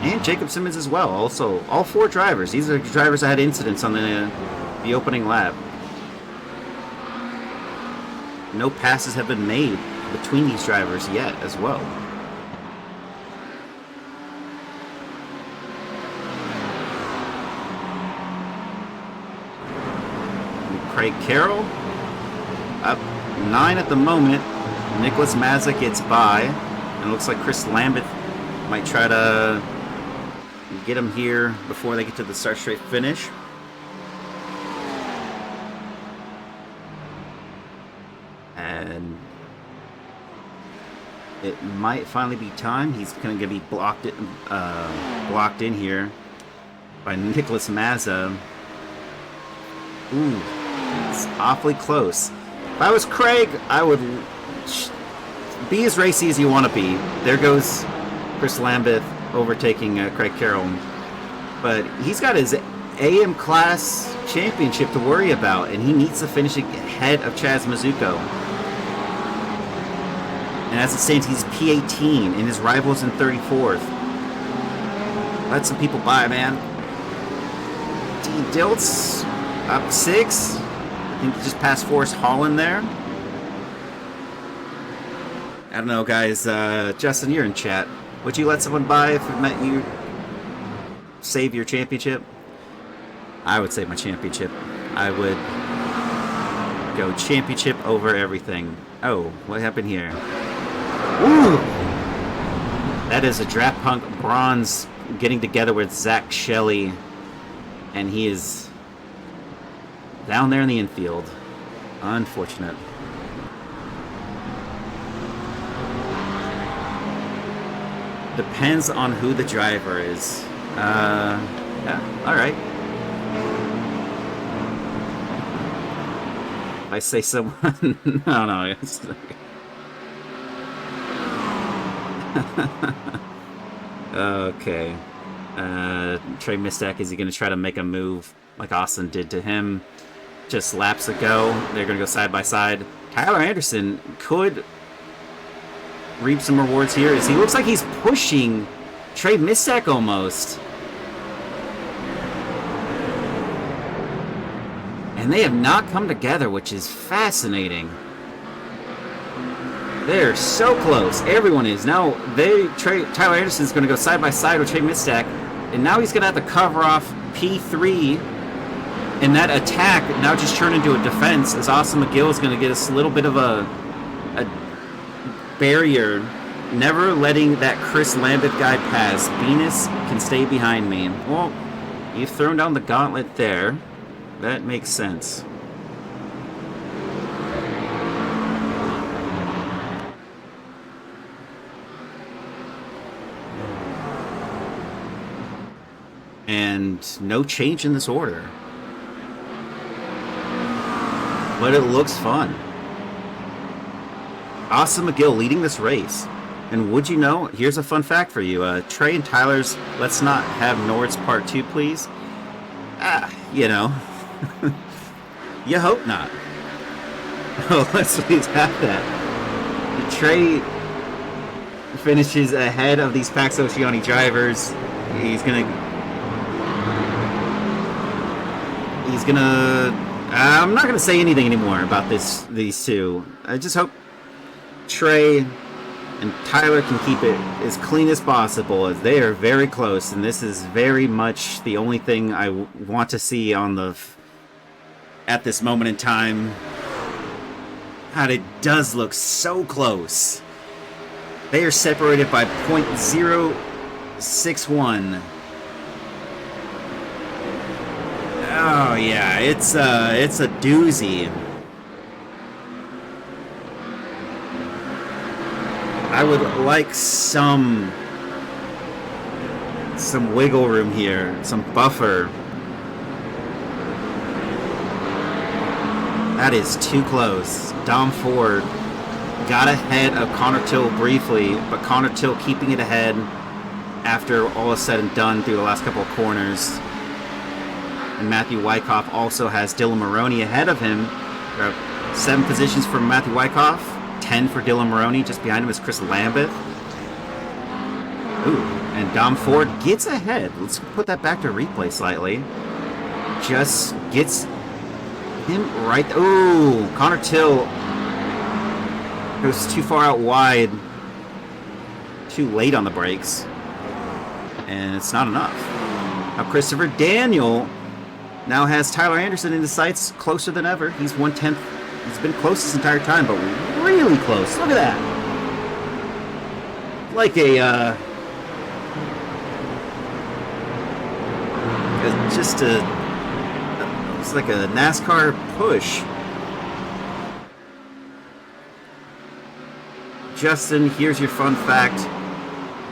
And Jacob Simmons as well. Also, all 4 drivers. These are drivers that had incidents on the opening lap. No passes have been made between these drivers yet as well. Craig Carroll up 9 at the moment. Nicholas Mazza gets by. And it looks like Chris Lambeth might try to get him here before they get to the start straight finish. And it might finally be time. He's going to be blocked in here by Nicholas Mazza. Ooh, it's awfully close. If I was Craig, I would be as racy as you want to be. There goes Chris Lambeth overtaking Craig Carroll. But he's got his AM class championship to worry about, and he needs to finish ahead of Chaz Mizuko. And as it stands, he's P18, and his rival's in 34th. Let some people by, man. D. Diltz up 6. I think he just passed Forrest Holland there. I don't know, guys. Justin, you're in chat. Would you let someone by if it meant you save your championship? I would save my championship. I would go championship over everything. Oh, what happened here? Ooh! That is a Draft Punk Bronze getting together with Zach Shelley. And he is down there in the infield. Unfortunate. Depends on who the driver is. Yeah, alright. If I say someone... no. It's... okay. Trey Mistak, is he going to try to make a move like Austin did to him just laps ago? They're going to go side by side. Tyler Anderson could reap some rewards here as he looks like he's pushing Trey Mistak almost. And And they have not come together, which is fascinating. They're so close. Everyone is. Now, Tyler Anderson's going to go side by side with Trey Mistack. And now he's going to have to cover off P3. And that attack now just turned into a defense, as Austin McGill is going to get us a little bit of a barrier. Never letting that Chris Lambeth guy pass. Venus can stay behind me. Well, you've thrown down the gauntlet there. That makes sense. And no change in this order. But it looks fun. Austin McGill leading this race. And would you know, here's a fun fact for you. Trey and Tyler's Let's Not Have Nords Part 2, please. You know. You hope not. Oh, let's please have that. Trey finishes ahead of these Pax Oceani drivers. He's gonna... I'm not gonna say anything anymore about these two. I just hope Trey and Tyler can keep it as clean as possible, as they are very close, and this is very much the only thing I want to see at this moment in time. God, it does look so close. They are separated by .061. Oh yeah, it's a doozy. I would like some wiggle room here, some buffer. That is too close. Dom Ford got ahead of Connor Till briefly, but Connor Till keeping it ahead after all is said and done through the last couple of corners. And Matthew Wyckoff also has Dylan Maroney ahead of him. There are 7 positions for Matthew Wyckoff, 10 for Dylan Maroney. Just behind him is Chris Lambeth. Ooh, and Dom Ford gets ahead. Let's put that back to replay slightly. Just gets him right. Ooh, Connor Till goes too far out wide. Too late on the brakes. And it's not enough. Now Christopher Daniel now has Tyler Anderson in the sights closer than ever. He's 1/10. He's been close this entire time, but really close. Look at that. Like it's like a NASCAR push. Justin, here's your fun fact.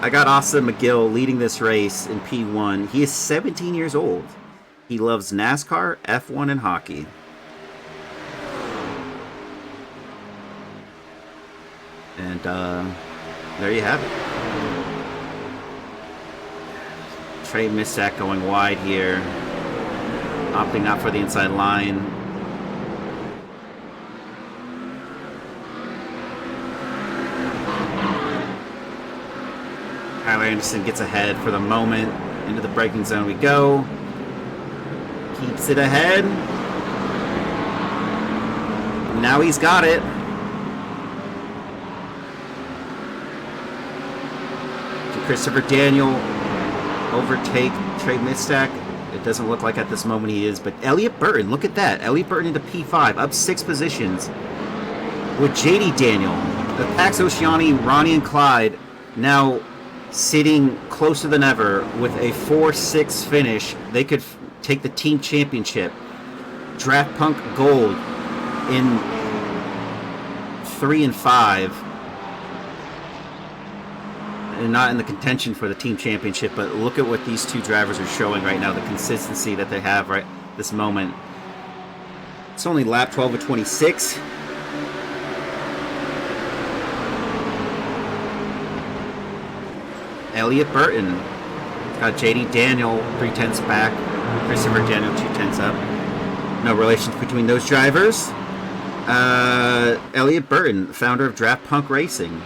I got Austin McGill leading this race in P1. He is 17 years old. He loves NASCAR, F1, and hockey. And there you have it. Trey Mistack going wide here. Opting out for the inside line. Tyler Anderson gets ahead for the moment. Into the braking zone we go. Keeps it ahead. Now he's got it. To Christopher Daniel overtake Trey Mistack. It doesn't look like at this moment he is, but Elliott Burton, look at that. Elliott Burton into P5, up 6 positions. With JD Daniel, the Pax Oceani, Ronnie and Clyde now sitting closer than ever with a 4-6 finish. They could take the team championship. Draft Punk Gold in 3 and 5. And not in the contention for the team championship, but look at what these two drivers are showing right now, the consistency that they have right this moment. It's only lap 12 of 26. Elliott Burton got JD Daniel 3/10 back, Christopher Daniel 2/10 up. No relations between those drivers. Elliott Burton, founder of Draft Punk Racing.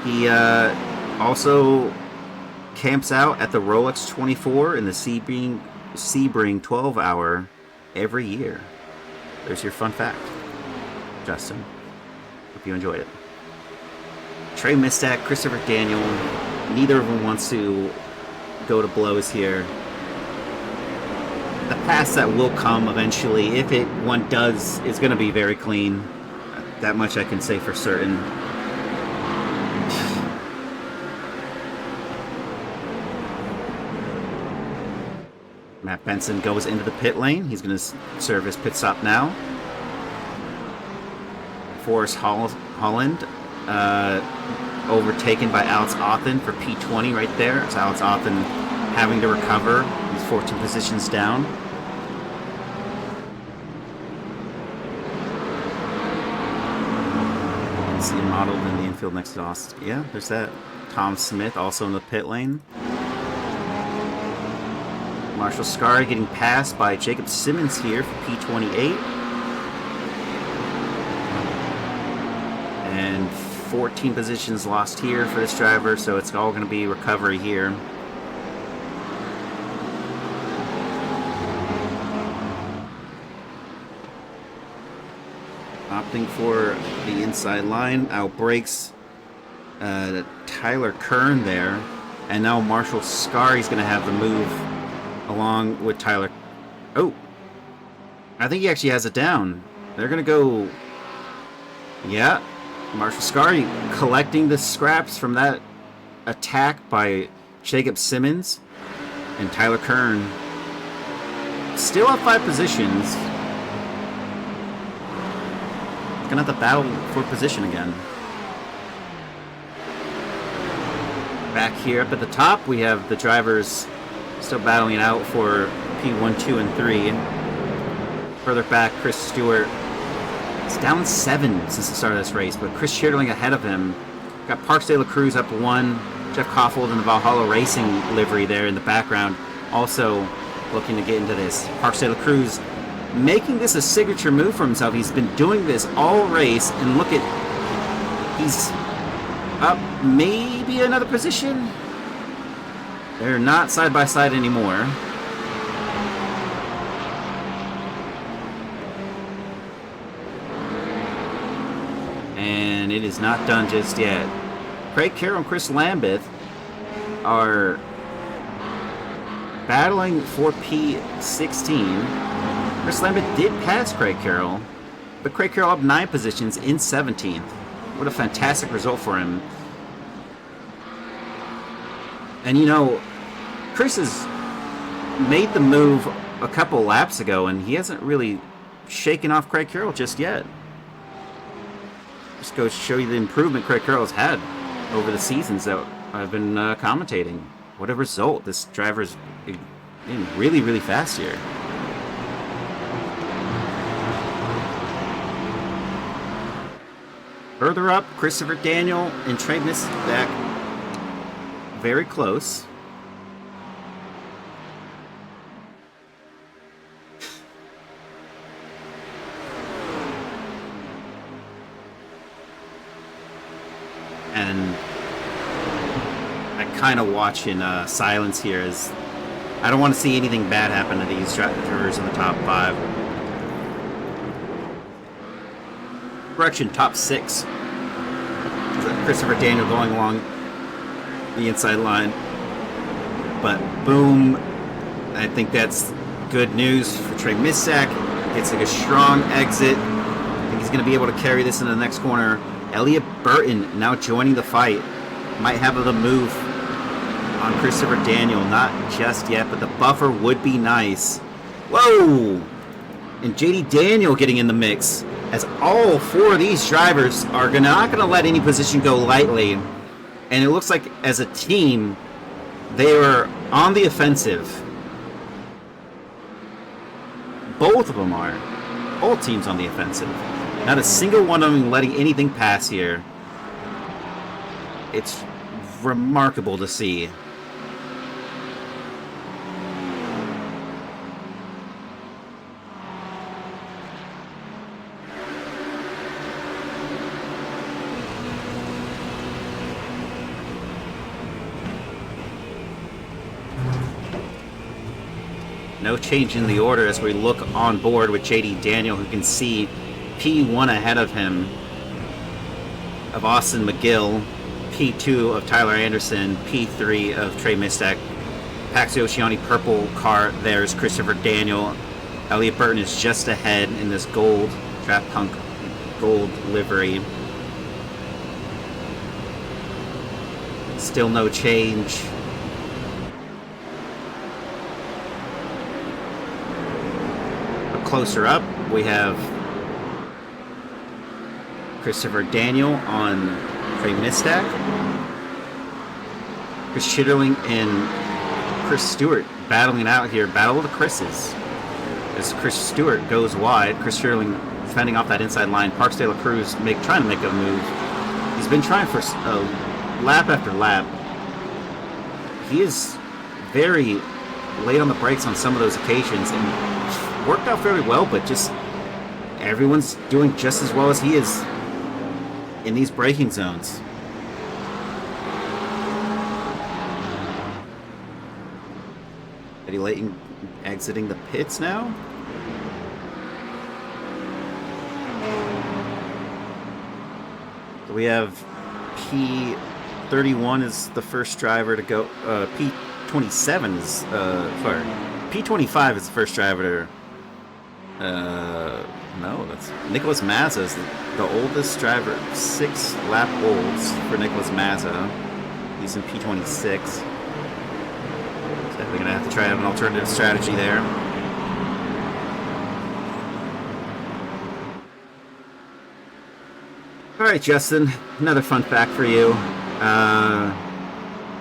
He also camps out at the Rolex 24 in the Sebring 12-hour every year. There's your fun fact, Justin. Hope you enjoyed it. Trey Mistak, Christopher Daniel, neither of them wants to go to blows here. The pass that will come eventually, if one does, is going to be very clean. That much I can say for certain. Matt Benson goes into the pit lane. He's going to serve his pit stop now. Forrest Holland overtaken by Alex Authen for P20 right there. It's Alex Authen having to recover. He's 14 positions down. You can see him modeled in the infield next to Austin. Yeah, there's that. Tom Smith also in the pit lane. Marshall Scarry getting passed by Jacob Simmons here for P28. And 14 positions lost here for this driver, so it's all going to be recovery here. Opting for the inside line, outbreaks Tyler Kern there, and now Marshall Scarry's going to have the move along with Tyler. Oh, I think he actually has it down. They're going to go, yeah, Marshall Scarry collecting the scraps from that attack by Jacob Simmons, and Tyler Kern still up 5 positions. Gonna have to battle for position again. Back here up at the top, we have the drivers still battling it out for P1, 2, and 3. Further back, Chris Stewart. It's down 7 since the start of this race, but Chris Schiertling ahead of him. Got Parks de la Cruz up 1. Jeff Koffold in the Valhalla Racing livery there in the background, also looking to get into this. Parks de la Cruz making this a signature move for himself. He's been doing this all race, and look at, he's up maybe another position. They're not side by side anymore. And it is not done just yet. Craig Carroll and Chris Lambeth are battling for P16. Chris Lambeth did pass Craig Carroll, but Craig Carroll up 9 positions in 17th. What a fantastic result for him. And you know, Chris has made the move a couple laps ago, and he hasn't really shaken off Craig Carroll just yet. Just goes to show you the improvement Craig Carroll's had over the seasons that I've been commentating. What a result. This driver's been really, really fast here. Further up, Christopher Daniel and Trey Mistak very close. And I kind of watch in silence here, as I don't want to see anything bad happen to these drivers in the top 5. Correction, top 6. Christopher Daniel going along the inside line. But boom, I think that's good news for Trey Mistak. Gets like a strong exit. I think he's going to be able to carry this into the next corner. Elliot Burton now joining the fight. Might have the move on Christopher Daniel. Not just yet, but the buffer would be nice. Whoa! And JD Daniel getting in the mix, as all 4 of these drivers are not going to let any position go lightly. And it looks like as a team, they are on the offensive. Both of them are. All teams on the offensive. Not a single one of them letting anything pass here. It's remarkable to see. No change in the order as we look on board with JD Daniel, who can see P1 ahead of him of Austin McGill, P2 of Tyler Anderson, P3 of Trey Mistak. Paxi Oceani purple car, there's Christopher Daniel. Elliott Burton is just ahead in this gold, Draft Punk gold livery. Still no change. Closer up, we have Christopher Daniel on Trey Mistak. Chris Chitterling and Chris Stewart battling out here. Battle of the Chris's. As Chris Stewart goes wide, Chris Chitterling fending off that inside line. Parks De La Cruz trying to make a move. He's been trying for lap after lap. He is very late on the brakes on some of those occasions and worked out fairly well, but just everyone's doing just as well as he is in these braking zones. Eddie Layton exiting the pits now. So we have P31 is the first driver to go. P27 is sorry. P25 is the first driver to. No, that's Nicholas Mazza is the oldest driver. 6 lap olds for Nicholas Mazza. He's in P26. So we're gonna have to try an alternative strategy there. All right, Justin. Another fun fact for you.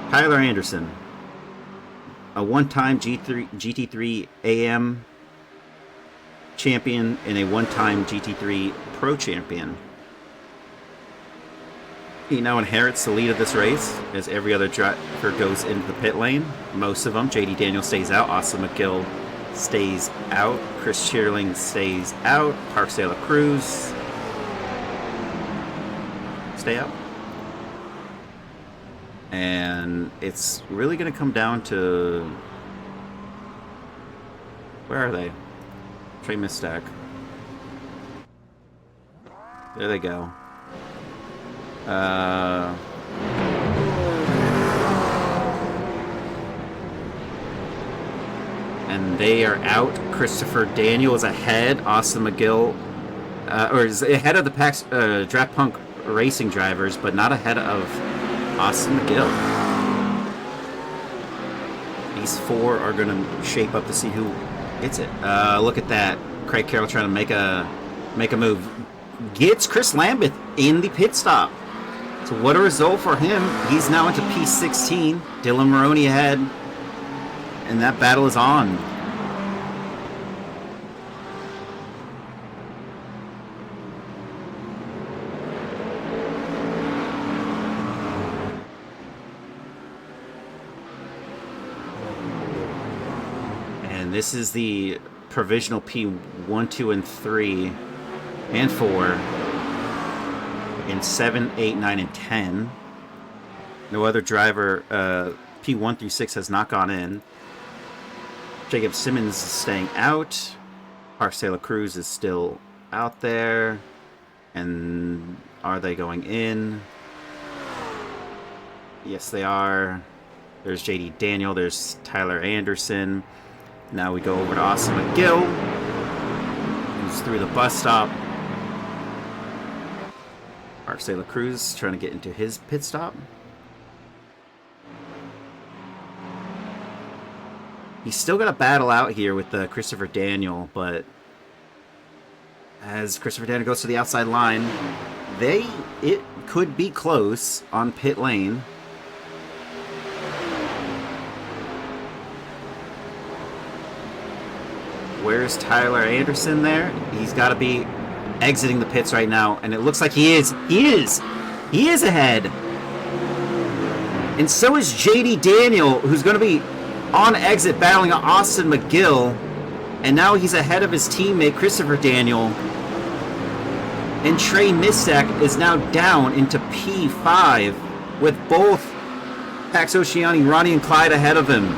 Tyler Anderson, a one-time GT3 AM champion and a one-time GT3 Pro champion. He now inherits the lead of this race as every other driver goes into the pit lane. Most of them. JD Daniel stays out. Austin McGill stays out. Chris Chitterling stays out. Parks De La Cruz stay out. And it's really going to come down to... Where are they? Trey Mistak. There they go. And they are out. Christopher Daniel is ahead. Austin McGill, or is ahead of the Draft Punk racing drivers, but not ahead of Austin McGill. These 4 are going to shape up to see who gets it. Look at that. Craig Carroll trying to make a move. Gets Chris Lambeth in the pit stop. So what a result for him. He's now into P16. Dylan Maroney ahead. And that battle is on. And this is the provisional P1, 2, and 3, and 4, in 7, 8, 9, and 10. No other driver, P1 through 6 has not gone in. Jacob Simmons is staying out. Parks De La Cruz is still out there. And are they going in? Yes, they are. There's JD Daniel. There's Tyler Anderson. Now we go over to Austin McGill, who's through the bus stop. Parks De La Cruz trying to get into his pit stop. He's still got a battle out here with Christopher Daniel, but as Christopher Daniel goes to the outside line, it could be close on pit lane. Where's Tyler Anderson there? He's got to be exiting the pits right now, and it looks like he is. He is ahead. And so is JD Daniel, who's going to be on exit battling Austin McGill, and now he's ahead of his teammate Christopher Daniel. And Trey Mistak is now down into P5 with both Pax Oceani, Ronnie, and Clyde ahead of him.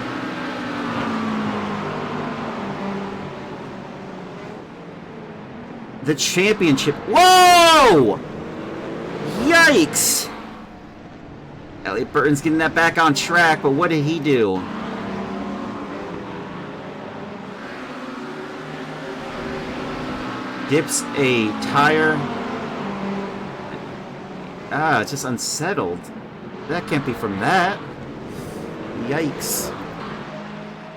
the championship. Whoa! Yikes! Elliot Burton's getting that back on track, but what did he do? Dips a tire. Ah, it's just unsettled. That can't be from that. Yikes.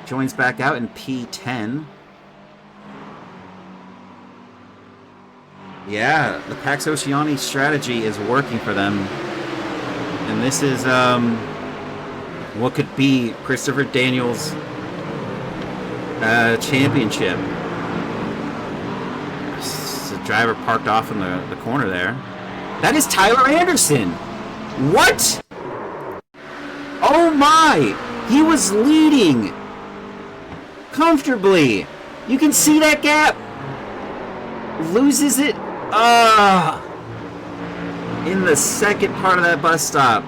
Joins back out in P10. Yeah, the Pax Oceani strategy is working for them. And this is what could be Christopher Daniels' championship. There's a driver parked off in the corner there. That is Tyler Anderson! What? Oh my! He was leading comfortably. You can see that gap. Loses it. In the second part of that bus stop.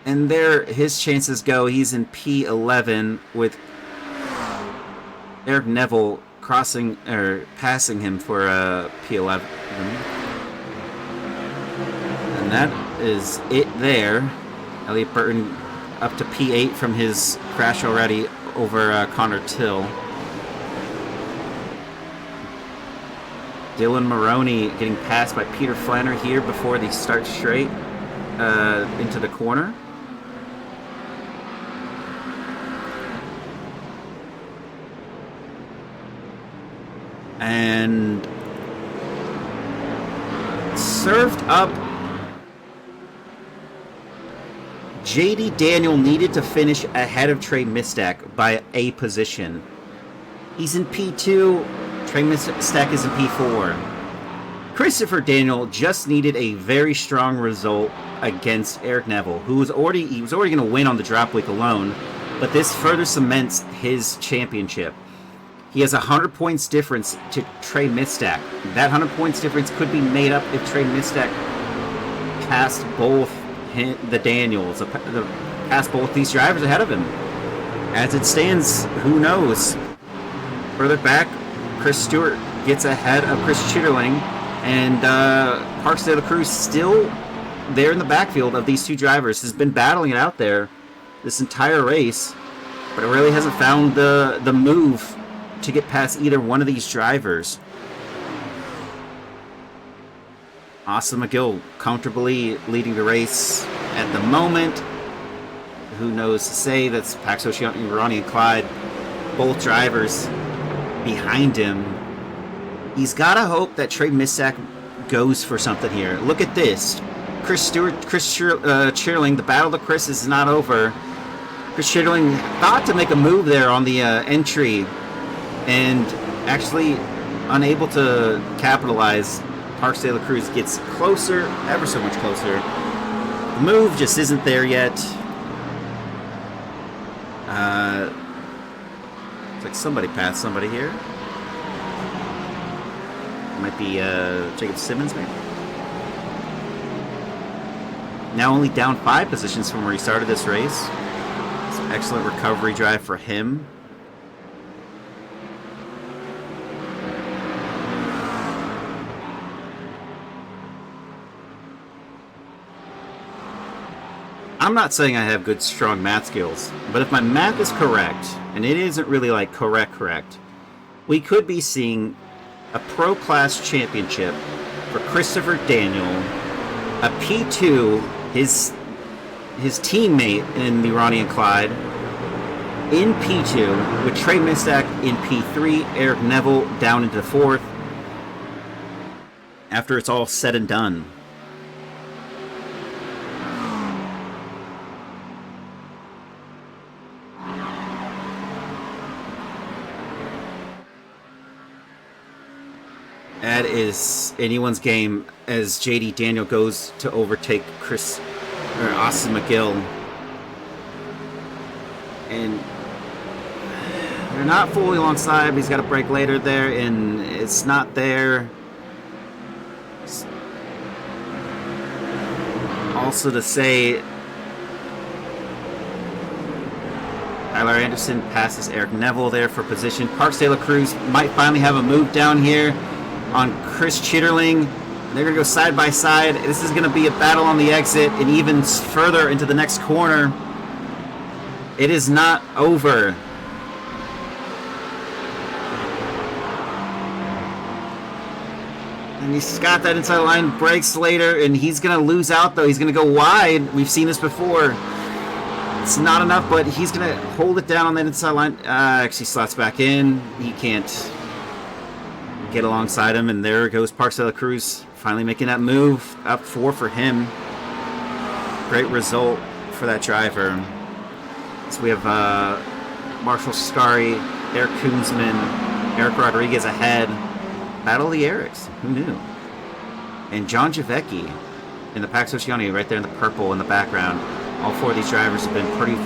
And there his chances go. He's in P11 with Eric Neville crossing or passing him for P11. And that is it there. Elliot Burton up to P8 from his crash already over Connor Till. Dylan Maroney getting passed by Peter Flanner here before they start straight into the corner. And served up. JD Daniel needed to finish ahead of Trey Mistack by a position. He's in P2. Trey Mistack is in P4. Christopher Daniel just needed a very strong result against Eric Neville, who was already going to win on the drop week alone, but this further cements his championship. He has 100 points difference to Trey Mistack. That 100 points difference could be made up if Trey Mistack passed both the Daniels, passed both these drivers ahead of him. As it stands, who knows? Further back, Chris Stewart gets ahead of Chris Chitterling, and Parks de la Cruz still there in the backfield of these two drivers. Has been battling it out there this entire race, but it really hasn't found the move to get past either one of these drivers. Austin McGill comfortably leading the race at the moment. Who knows to say? That's Pax Oceani, Ronnie, and Clyde, both drivers behind him. He's got to hope that Trey Mistack goes for something here. Look at this. Chris Stewart, Chris Chitterling, the battle of the Chris is not over. Chris Chitterling thought to make a move there on the entry and actually unable to capitalize. Parks de la Cruz gets closer, ever so much closer. The move just isn't there yet. Looks like somebody passed somebody here. Might be Jacob Simmons, maybe. Now only down 5 positions from where he started this race. It's an excellent recovery drive for him. I'm not saying I have good, strong math skills, but if my math is correct, and it isn't really like correct, we could be seeing a Pro Class Championship for Christopher Daniel, a P2, his teammate in the Ronnie and Clyde, in P2, with Trey Mistack in P3, Eric Neville down into the 4th, after it's all said and done. That is anyone's game as JD Daniel goes to overtake Austin McGill. And they're not fully alongside, but he's got a break later there, and it's not there. Also to say, Tyler Anderson passes Eric Neville there for position. Parks De La Cruz might finally have a move down here on Chris Chitterling. They're going to go side by side. This is going to be a battle on the exit and even further into the next corner. It is not over. And he's got that inside line, breaks later, and he's going to lose out, though. He's going to go wide. We've seen this before. It's not enough, but he's going to hold it down on that inside line. Actually slots back in. He can't get alongside him, and there goes Parks De La Cruz, finally making that move. Up 4 for him. Great result for that driver. So we have Marshall Scari, Eric Koonsman, Eric Rodriguez ahead. Battle of the Erics. Who knew? And John Javecki in the Pax Oceania right there in the purple in the background. All 4 of these drivers have been pretty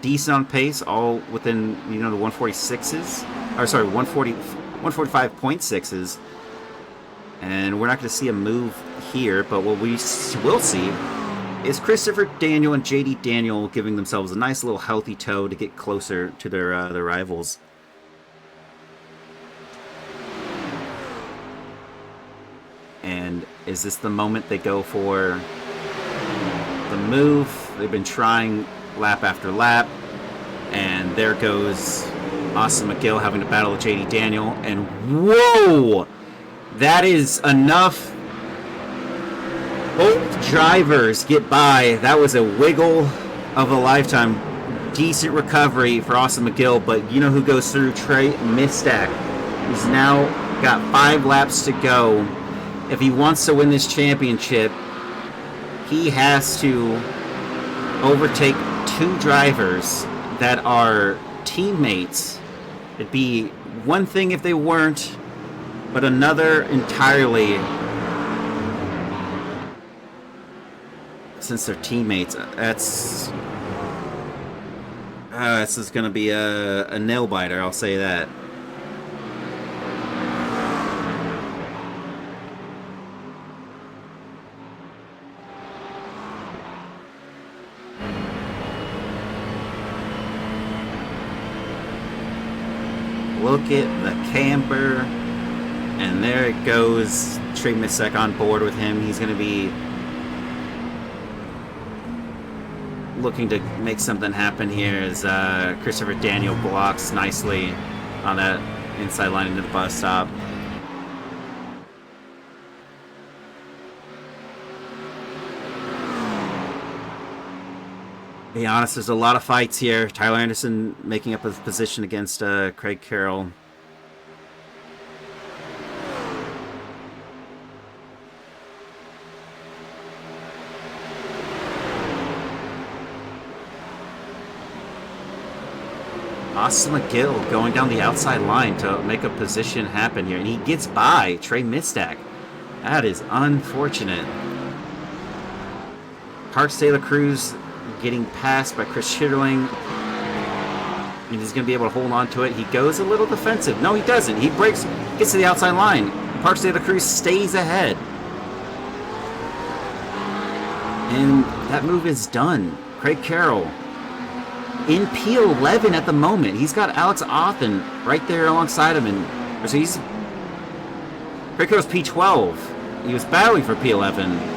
decent on pace, all within, the 146s. Or sorry, 145.6s. And we're not going to see a move here, but what we will see is Christopher Daniel and JD Daniel giving themselves a nice little healthy tow to get closer to their rivals. And is this the moment they go for the move? They've been trying lap after lap. And there goes Austin McGill having to battle with JD Daniel. And whoa! That is enough. Both drivers get by. That was a wiggle of a lifetime. Decent recovery for Austin McGill. But you know who goes through? Trey Mistack. He's now got 5 laps to go. If he wants to win this championship, he has to overtake 2 drivers that are teammates. It'd be one thing if they weren't, but another entirely since they're teammates. This is going to be a nail biter, I'll say that. Look at the camper, and there it goes. Trey Misek on board with him. He's going to be looking to make something happen here as Christopher Daniel blocks nicely on that inside line into the bus stop. Be honest, there's a lot of fights here. Tyler Anderson making up a position against Craig Carroll. Austin McGill going down the outside line to make a position happen here. And he gets by Trey Mistack. That is unfortunate. Parks De La Cruz getting passed by Chris Chitterling. And he's going to be able to hold on to it. He goes a little defensive. No, he doesn't. He breaks, gets to the outside line. Parks De La Cruz stays ahead. And that move is done. Craig Carroll in P11 at the moment. He's got Alex Othen right there alongside him. And so he's Craig Carroll's P12. He was battling for P11.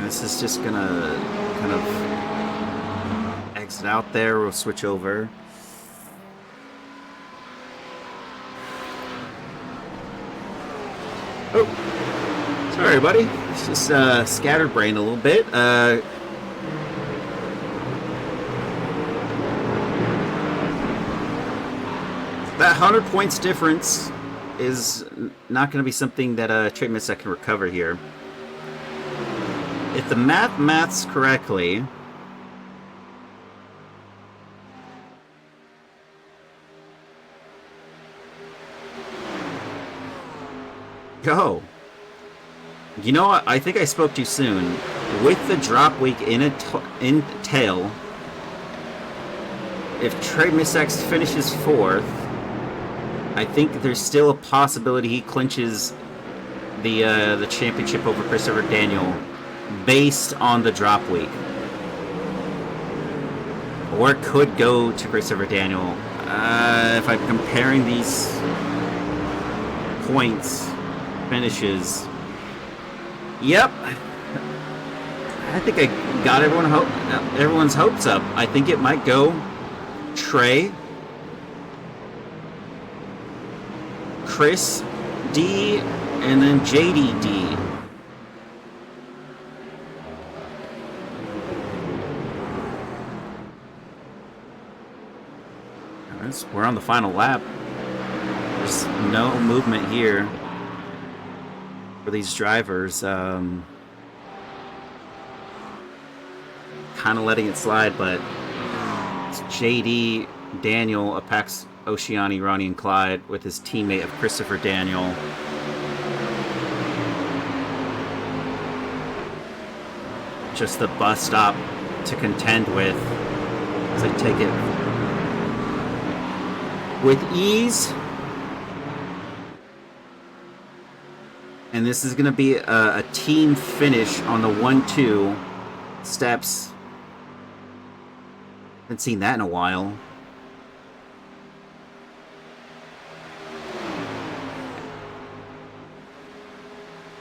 This is just gonna kind of exit out there. We'll switch over. Oh, sorry, buddy. It's just scatterbrained a little bit. That 100 points difference is not going to be something that Trey Mistack can recover here. If the maths correctly, go. You know what? I think I spoke too soon. With the drop week in tail, if Trey Misek finishes 4th, I think there's still a possibility he clinches the championship over Christopher Daniel based on the drop week. Or it could go to Christopher Daniel. If I'm comparing these points, finishes, yep, I think I got everyone's hopes up. I think it might go Trey, Chris D, and then JDD. We're on the final lap. There's no movement here for these drivers. Kind of letting it slide, but it's JD, Daniel, Apex, Oceani, Ronnie, and Clyde with his teammate of Christopher Daniel. Just the bus stop to contend with as they take it with ease. And this is going to be a team finish on the 1-2 steps. Haven't seen that in a while.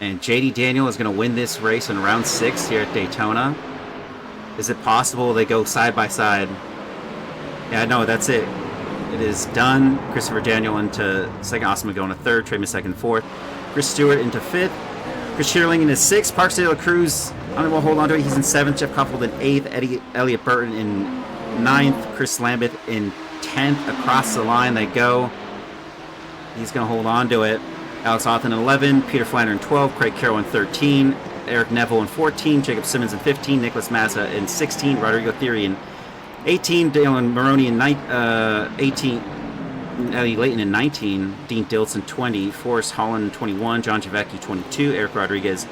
And JD Daniel is going to win this race in round 6 here at Daytona. Is it possible they go side by side? Yeah, no, that's it. It is done. Christopher Daniel into second. Austin McGill into third. Trey Misek in 4th. Chris Stewart into 5th. Chris Shearling into 6th. Parks De La Cruz, I will hold on to it. He's in 7th. Jeff Kuffold in 8th. Elliot Burton in 9th. Chris Lambeth in 10th. Across the line they go. He's going to hold on to it. Alex Otten in 11. Peter Flanner in 12. Craig Carroll in 13. Eric Neville in 14. Jacob Simmons in 15. Nicholas Mazza in 16. Rodrigo Thierry in 18, Dalen Maroney in 18, Ellie Layton in 19, Dean Dilson 20, Forrest Holland in 21, John Javecki 22, Eric Rodriguez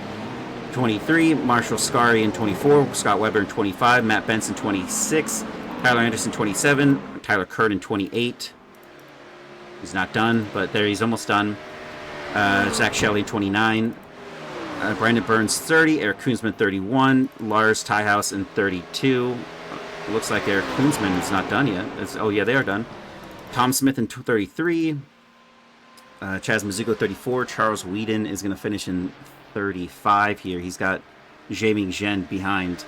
23, Marshall Scari in 24, Scott Weber in 25, Matt Benson 26, Tyler Anderson 27, Tyler Kurt in 28. He's not done, but there he's almost done. Zach Shelley 29, Brandon Burns 30, Eric Koonsman 31, Lars Tyhouse in 32. Looks like Eric Koonsman is not done yet. Oh, yeah, they are done. Tom Smith in 33. Chaz Mizuko 34. Charles Whedon is going to finish in 35 here. He's got Jamie Zhen behind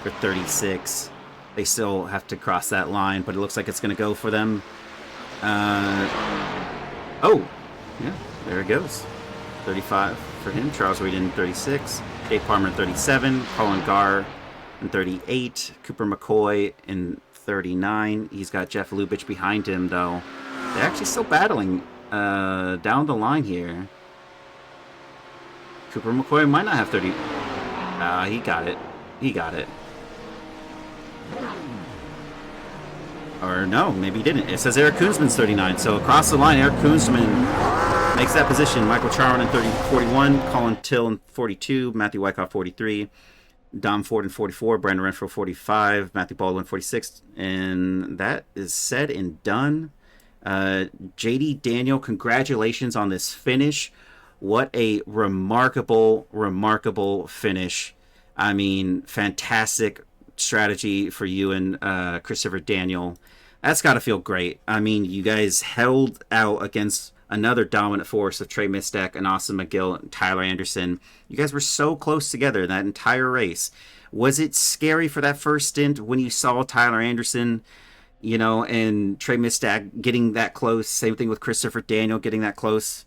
for 36. They still have to cross that line, but it looks like it's going to go for them. Oh, yeah, there it goes. 35 for him. Charles Whedon 36. Dave Palmer 37. Colin Garr in 38, Cooper McCoy in 39. He's got Jeff Lubitsch behind him, though. They're actually still battling down the line here. Cooper McCoy might not have 30. He got it. He got it. Or no, maybe he didn't. It says Eric Koonsman's 39. So across the line, Eric Koonsman makes that position. Michael Charwin in 41, Colin Till in 42, Matthew Wyckoff 43. Dom Ford in 44, Brandon Renfro 45, Matthew Baldwin 46, and that is said and done. JD Daniel, congratulations on this finish. What a remarkable finish. I mean, fantastic strategy for you and Christopher Daniel. That's got to feel great. I mean, you guys held out against another dominant force of Trey Mistek and Austin McGill and Tyler Anderson. You guys were so close together in that entire race. Was it scary for that first stint when you saw Tyler Anderson, and Trey Mistek getting that close? Same thing with Christopher Daniel getting that close.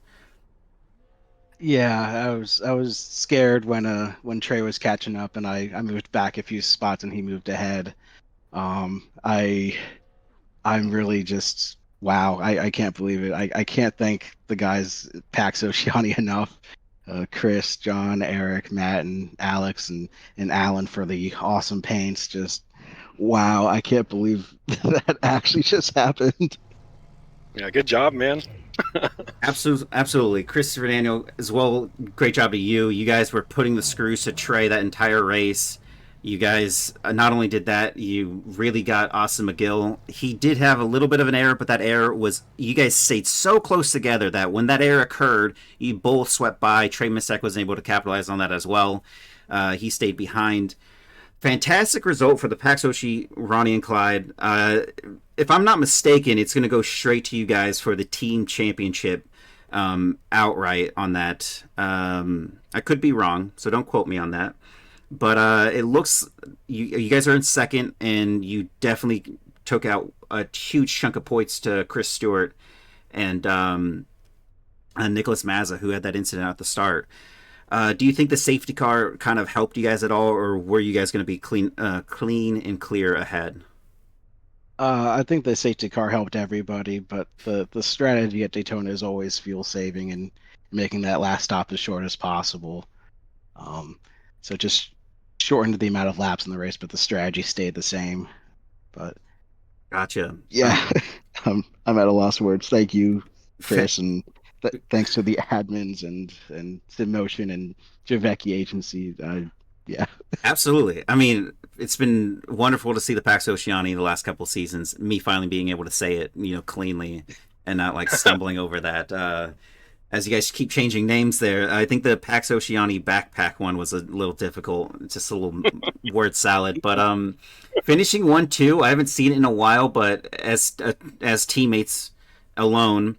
Yeah, I was scared when Trey was catching up and I moved back a few spots and he moved ahead. I'm really just wow, I can't believe it. I can't thank the guys, Pax Oceani, enough. Chris, John, Eric, Matt, and Alex, and Alan for the awesome paints. Just wow, I can't believe that actually just happened. Yeah, good job, man. Absolutely. Christopher Daniel as well, great job to you. You guys were putting the screws to Trey that entire race. You guys not only did that, you really got Austin McGill. He did have a little bit of an error, but that error was, you guys stayed so close together that when that error occurred, you both swept by. Trey Misek was able to capitalize on that as well. He stayed behind. Fantastic result for the Pax Oshie, Ronnie and Clyde. If I'm not mistaken, it's going to go straight to you guys for the team championship outright on that. I could be wrong, so don't quote me on that. But it looks you guys are in second, and you definitely took out a huge chunk of points to Chris Stewart and Nicholas Mazza, who had that incident at the start. Do you think the safety car kind of helped you guys at all, or were you guys going to be clean and clear ahead? I think the safety car helped everybody, but the strategy at Daytona is always fuel saving and making that last stop as short as possible. Um, so just shortened the amount of laps in the race, but the strategy stayed the same. But Gotcha. yeah, I'm at a loss for words. Thank you, Fa- Chris, and thanks to the admins and Motion and Javecki agency. Yeah, Absolutely. I mean, it's been wonderful to see the Pax Oceani the last couple of seasons. Me finally being able to say it, cleanly and not like stumbling over that. As you guys keep changing names there, I think the Pax Oceani backpack one was a little difficult. Just a little word salad. But finishing 1-2, I haven't seen it in a while, but as teammates alone,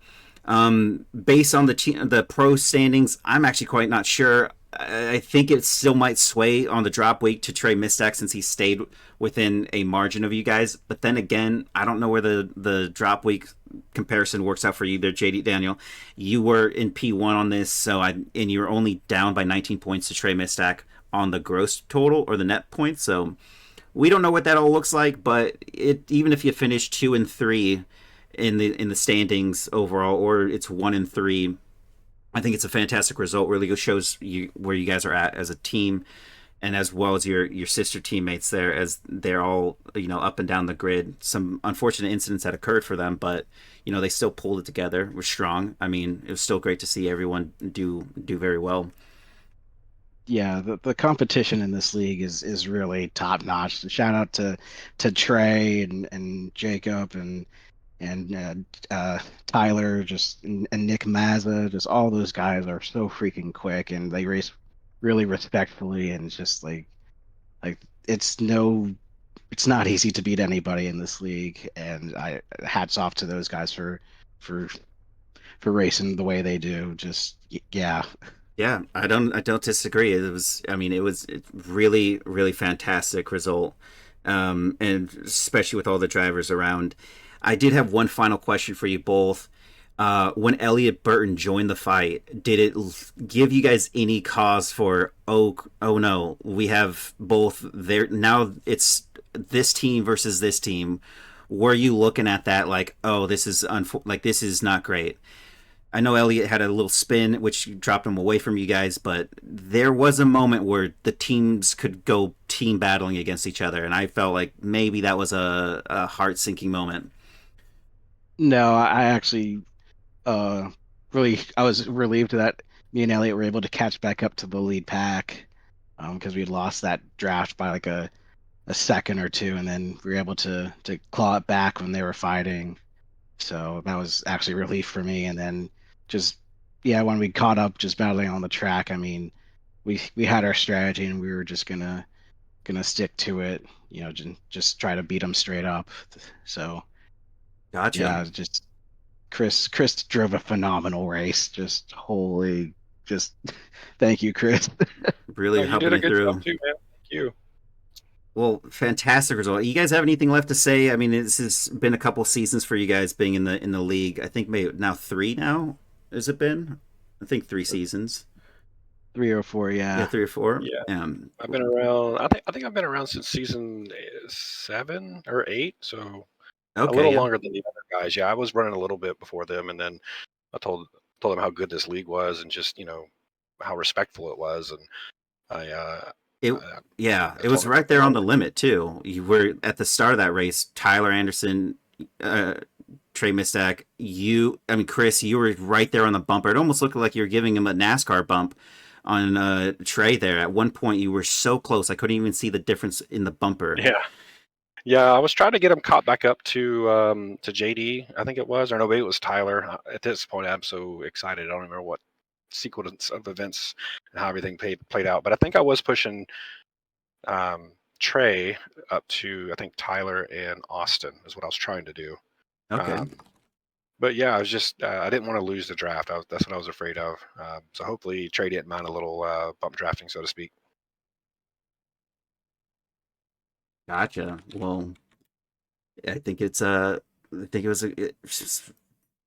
based on the pro standings, I'm actually quite not sure. I think it still might sway on the drop weight to Trey Mistak since he stayed within a margin of you guys. But then again, I don't know where the drop weight comparison works out for you there, JD Daniel. You were in P1 on this, and you're only down by 19 points to Trey Mistak on the gross total or the net points. So we don't know what that all looks like, but even if you finish 2-3 in the standings overall, or it's 1-3, I think it's a fantastic result. Really shows you where you guys are at as a team, and as well as your sister teammates there, as they're all up and down the grid. Some unfortunate incidents that occurred for them, but they still pulled it together. We're strong. I mean, it was still great to see everyone do very well. yeah. The competition in this league is really top notch. Shout out to Trey and Jacob and Tyler, and Nick Mazza, just all those guys are so freaking quick, and they race really respectfully, and just like it's no, it's not easy to beat anybody in this league, and I hats off to those guys for for racing the way they do. Just yeah, Yeah, I don't disagree. It was a really really fantastic result, and especially with all the drivers around. I did have one final question for you both. When Elliot Burton joined the fight, did it give you guys any cause for oh no, we have both there now? It's this team versus this team. Were you looking at that like, oh, this is not great? I know Elliott had a little spin, which dropped him away from you guys, but there was a moment where the teams could go team battling against each other, and I felt like maybe that was a heart sinking moment. no, I actually really I was relieved that me and Elliot were able to catch back up to the lead pack, because we had lost that draft by like a second or two, and then we were able to claw it back when they were fighting. So that was actually a relief for me. And then just yeah, when we caught up, just battling on the track, I mean, we had our strategy, and we were just gonna stick to it. Just try to beat them straight up. So Gotcha. yeah, just Chris drove a phenomenal race. Just holy, just thank you, Chris. Oh, Really you helping did a you good job through. too, man. Thank you. Well, fantastic result. You guys have anything left to say? I mean, this has been a couple seasons for you guys being in the league. I think maybe now three now. Has it been? I think 3 seasons. 304, Yeah, yeah. 3 or 4. Yeah, I've been around. I think I've been around since season 7 or 8, so a Okay, little yeah. longer than the other guys. Yeah, I was running a little bit before them, and then I told them how good this league was, and just how respectful it was, and I It I, yeah, I it told was them to right get there on on the it. limit too. You were at the start of that race. Tyler Anderson, uh, Trey Mistak, Chris, you were right there on the bumper. It almost looked like you were giving him a NASCAR bump Trey there. At one point, you were so close, I couldn't even see the difference in the bumper. Yeah, I was trying to get him caught back up to JD, I think it was, or no, maybe it was Tyler. At this point, I'm so excited. I don't remember what sequence of events and how everything played out. But I think I was pushing Trey up to, I think, Tyler and Austin is what I was trying to do. Okay. But yeah, I was just I didn't want to lose the draft. That's what I was afraid of. So hopefully Trey didn't mind a little bump drafting, so to speak. Gotcha. Well, I think it was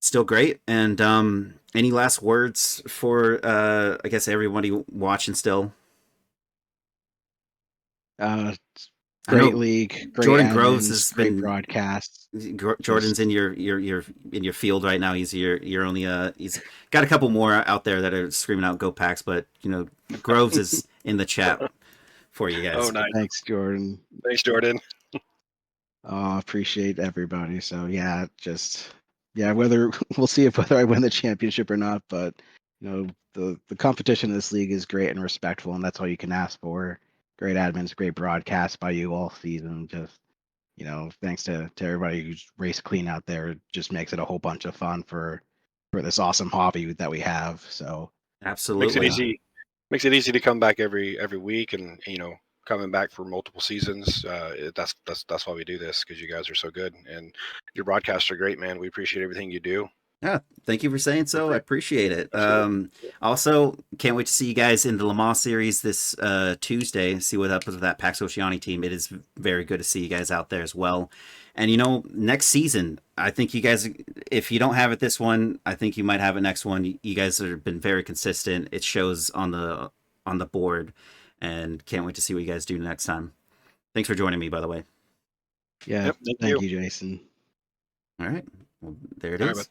still great. And any last words for I guess everybody watching still? Great league, great Jordan admins, Groves has great been broadcasts. Jordan's in your field right now. He's only he's got a couple more out there that are screaming out "Go Packs," but Groves is in the chat for you guys. Oh, nice. Thanks, Jordan. Thanks, Jordan. Appreciate everybody. So yeah, whether we'll see whether I win the championship or not, but the competition in this league is great and respectful, and that's all you can ask for. Great admins, great broadcasts by you all season. Just thanks to everybody who's race clean out there. It just makes it a whole bunch of fun for this awesome hobby that we have. So absolutely makes it easy to come back every week, and coming back for multiple seasons. That's why we do this, because you guys are so good and your broadcasts are great, man. We appreciate everything you do. Yeah, thank you for saying so. I appreciate it. Also, can't wait to see you guys in the Le Mans series this Tuesday. See what happens with that Pax Oceani team. It is very good to see you guys out there as well. And next season, I think you guys, if you don't have it this one, I think you might have it next one. You guys have been very consistent. It shows on the board, and can't wait to see what you guys do next time. Thanks for joining me, by the way. Yeah, yep, thank you, Jason. All right, well, there it is. Right,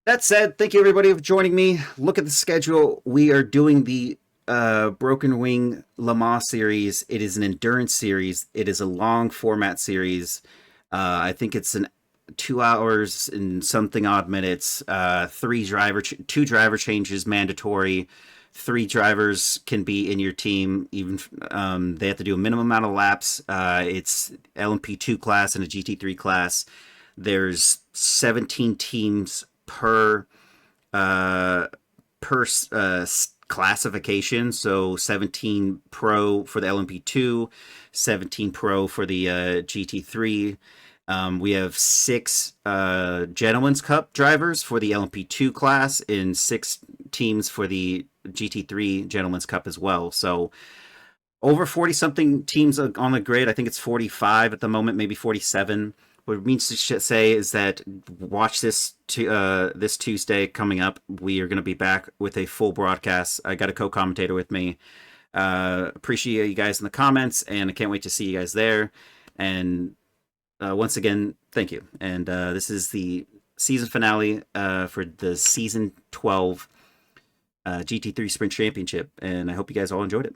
that said, thank you everybody for joining me. Look at the schedule. We are doing the Broken Wing Le Mans series. It is an endurance series. It is a long format series. I think it's 2 hours and something odd minutes. 2 driver changes mandatory. 3 drivers can be in your team. Even they have to do a minimum amount of laps. It's LMP2 class and a GT3 class. There's 17 teams per classification. So 17 pro for the LMP2, 17 pro for the GT3. We have 6 Gentleman's Cup drivers for the LMP2 class and 6 teams for the GT3 Gentleman's Cup as well. So over 40 something teams on the grid. I think it's 45 at the moment, maybe 47. What it means to say is that watch this this Tuesday coming up. We are going to be back with a full broadcast. I got a co-commentator with me. Appreciate you guys in the comments, and I can't wait to see you guys there. And once again, thank you. And this is the season finale for the season 12 GT3 Sprint Championship, and I hope you guys all enjoyed it.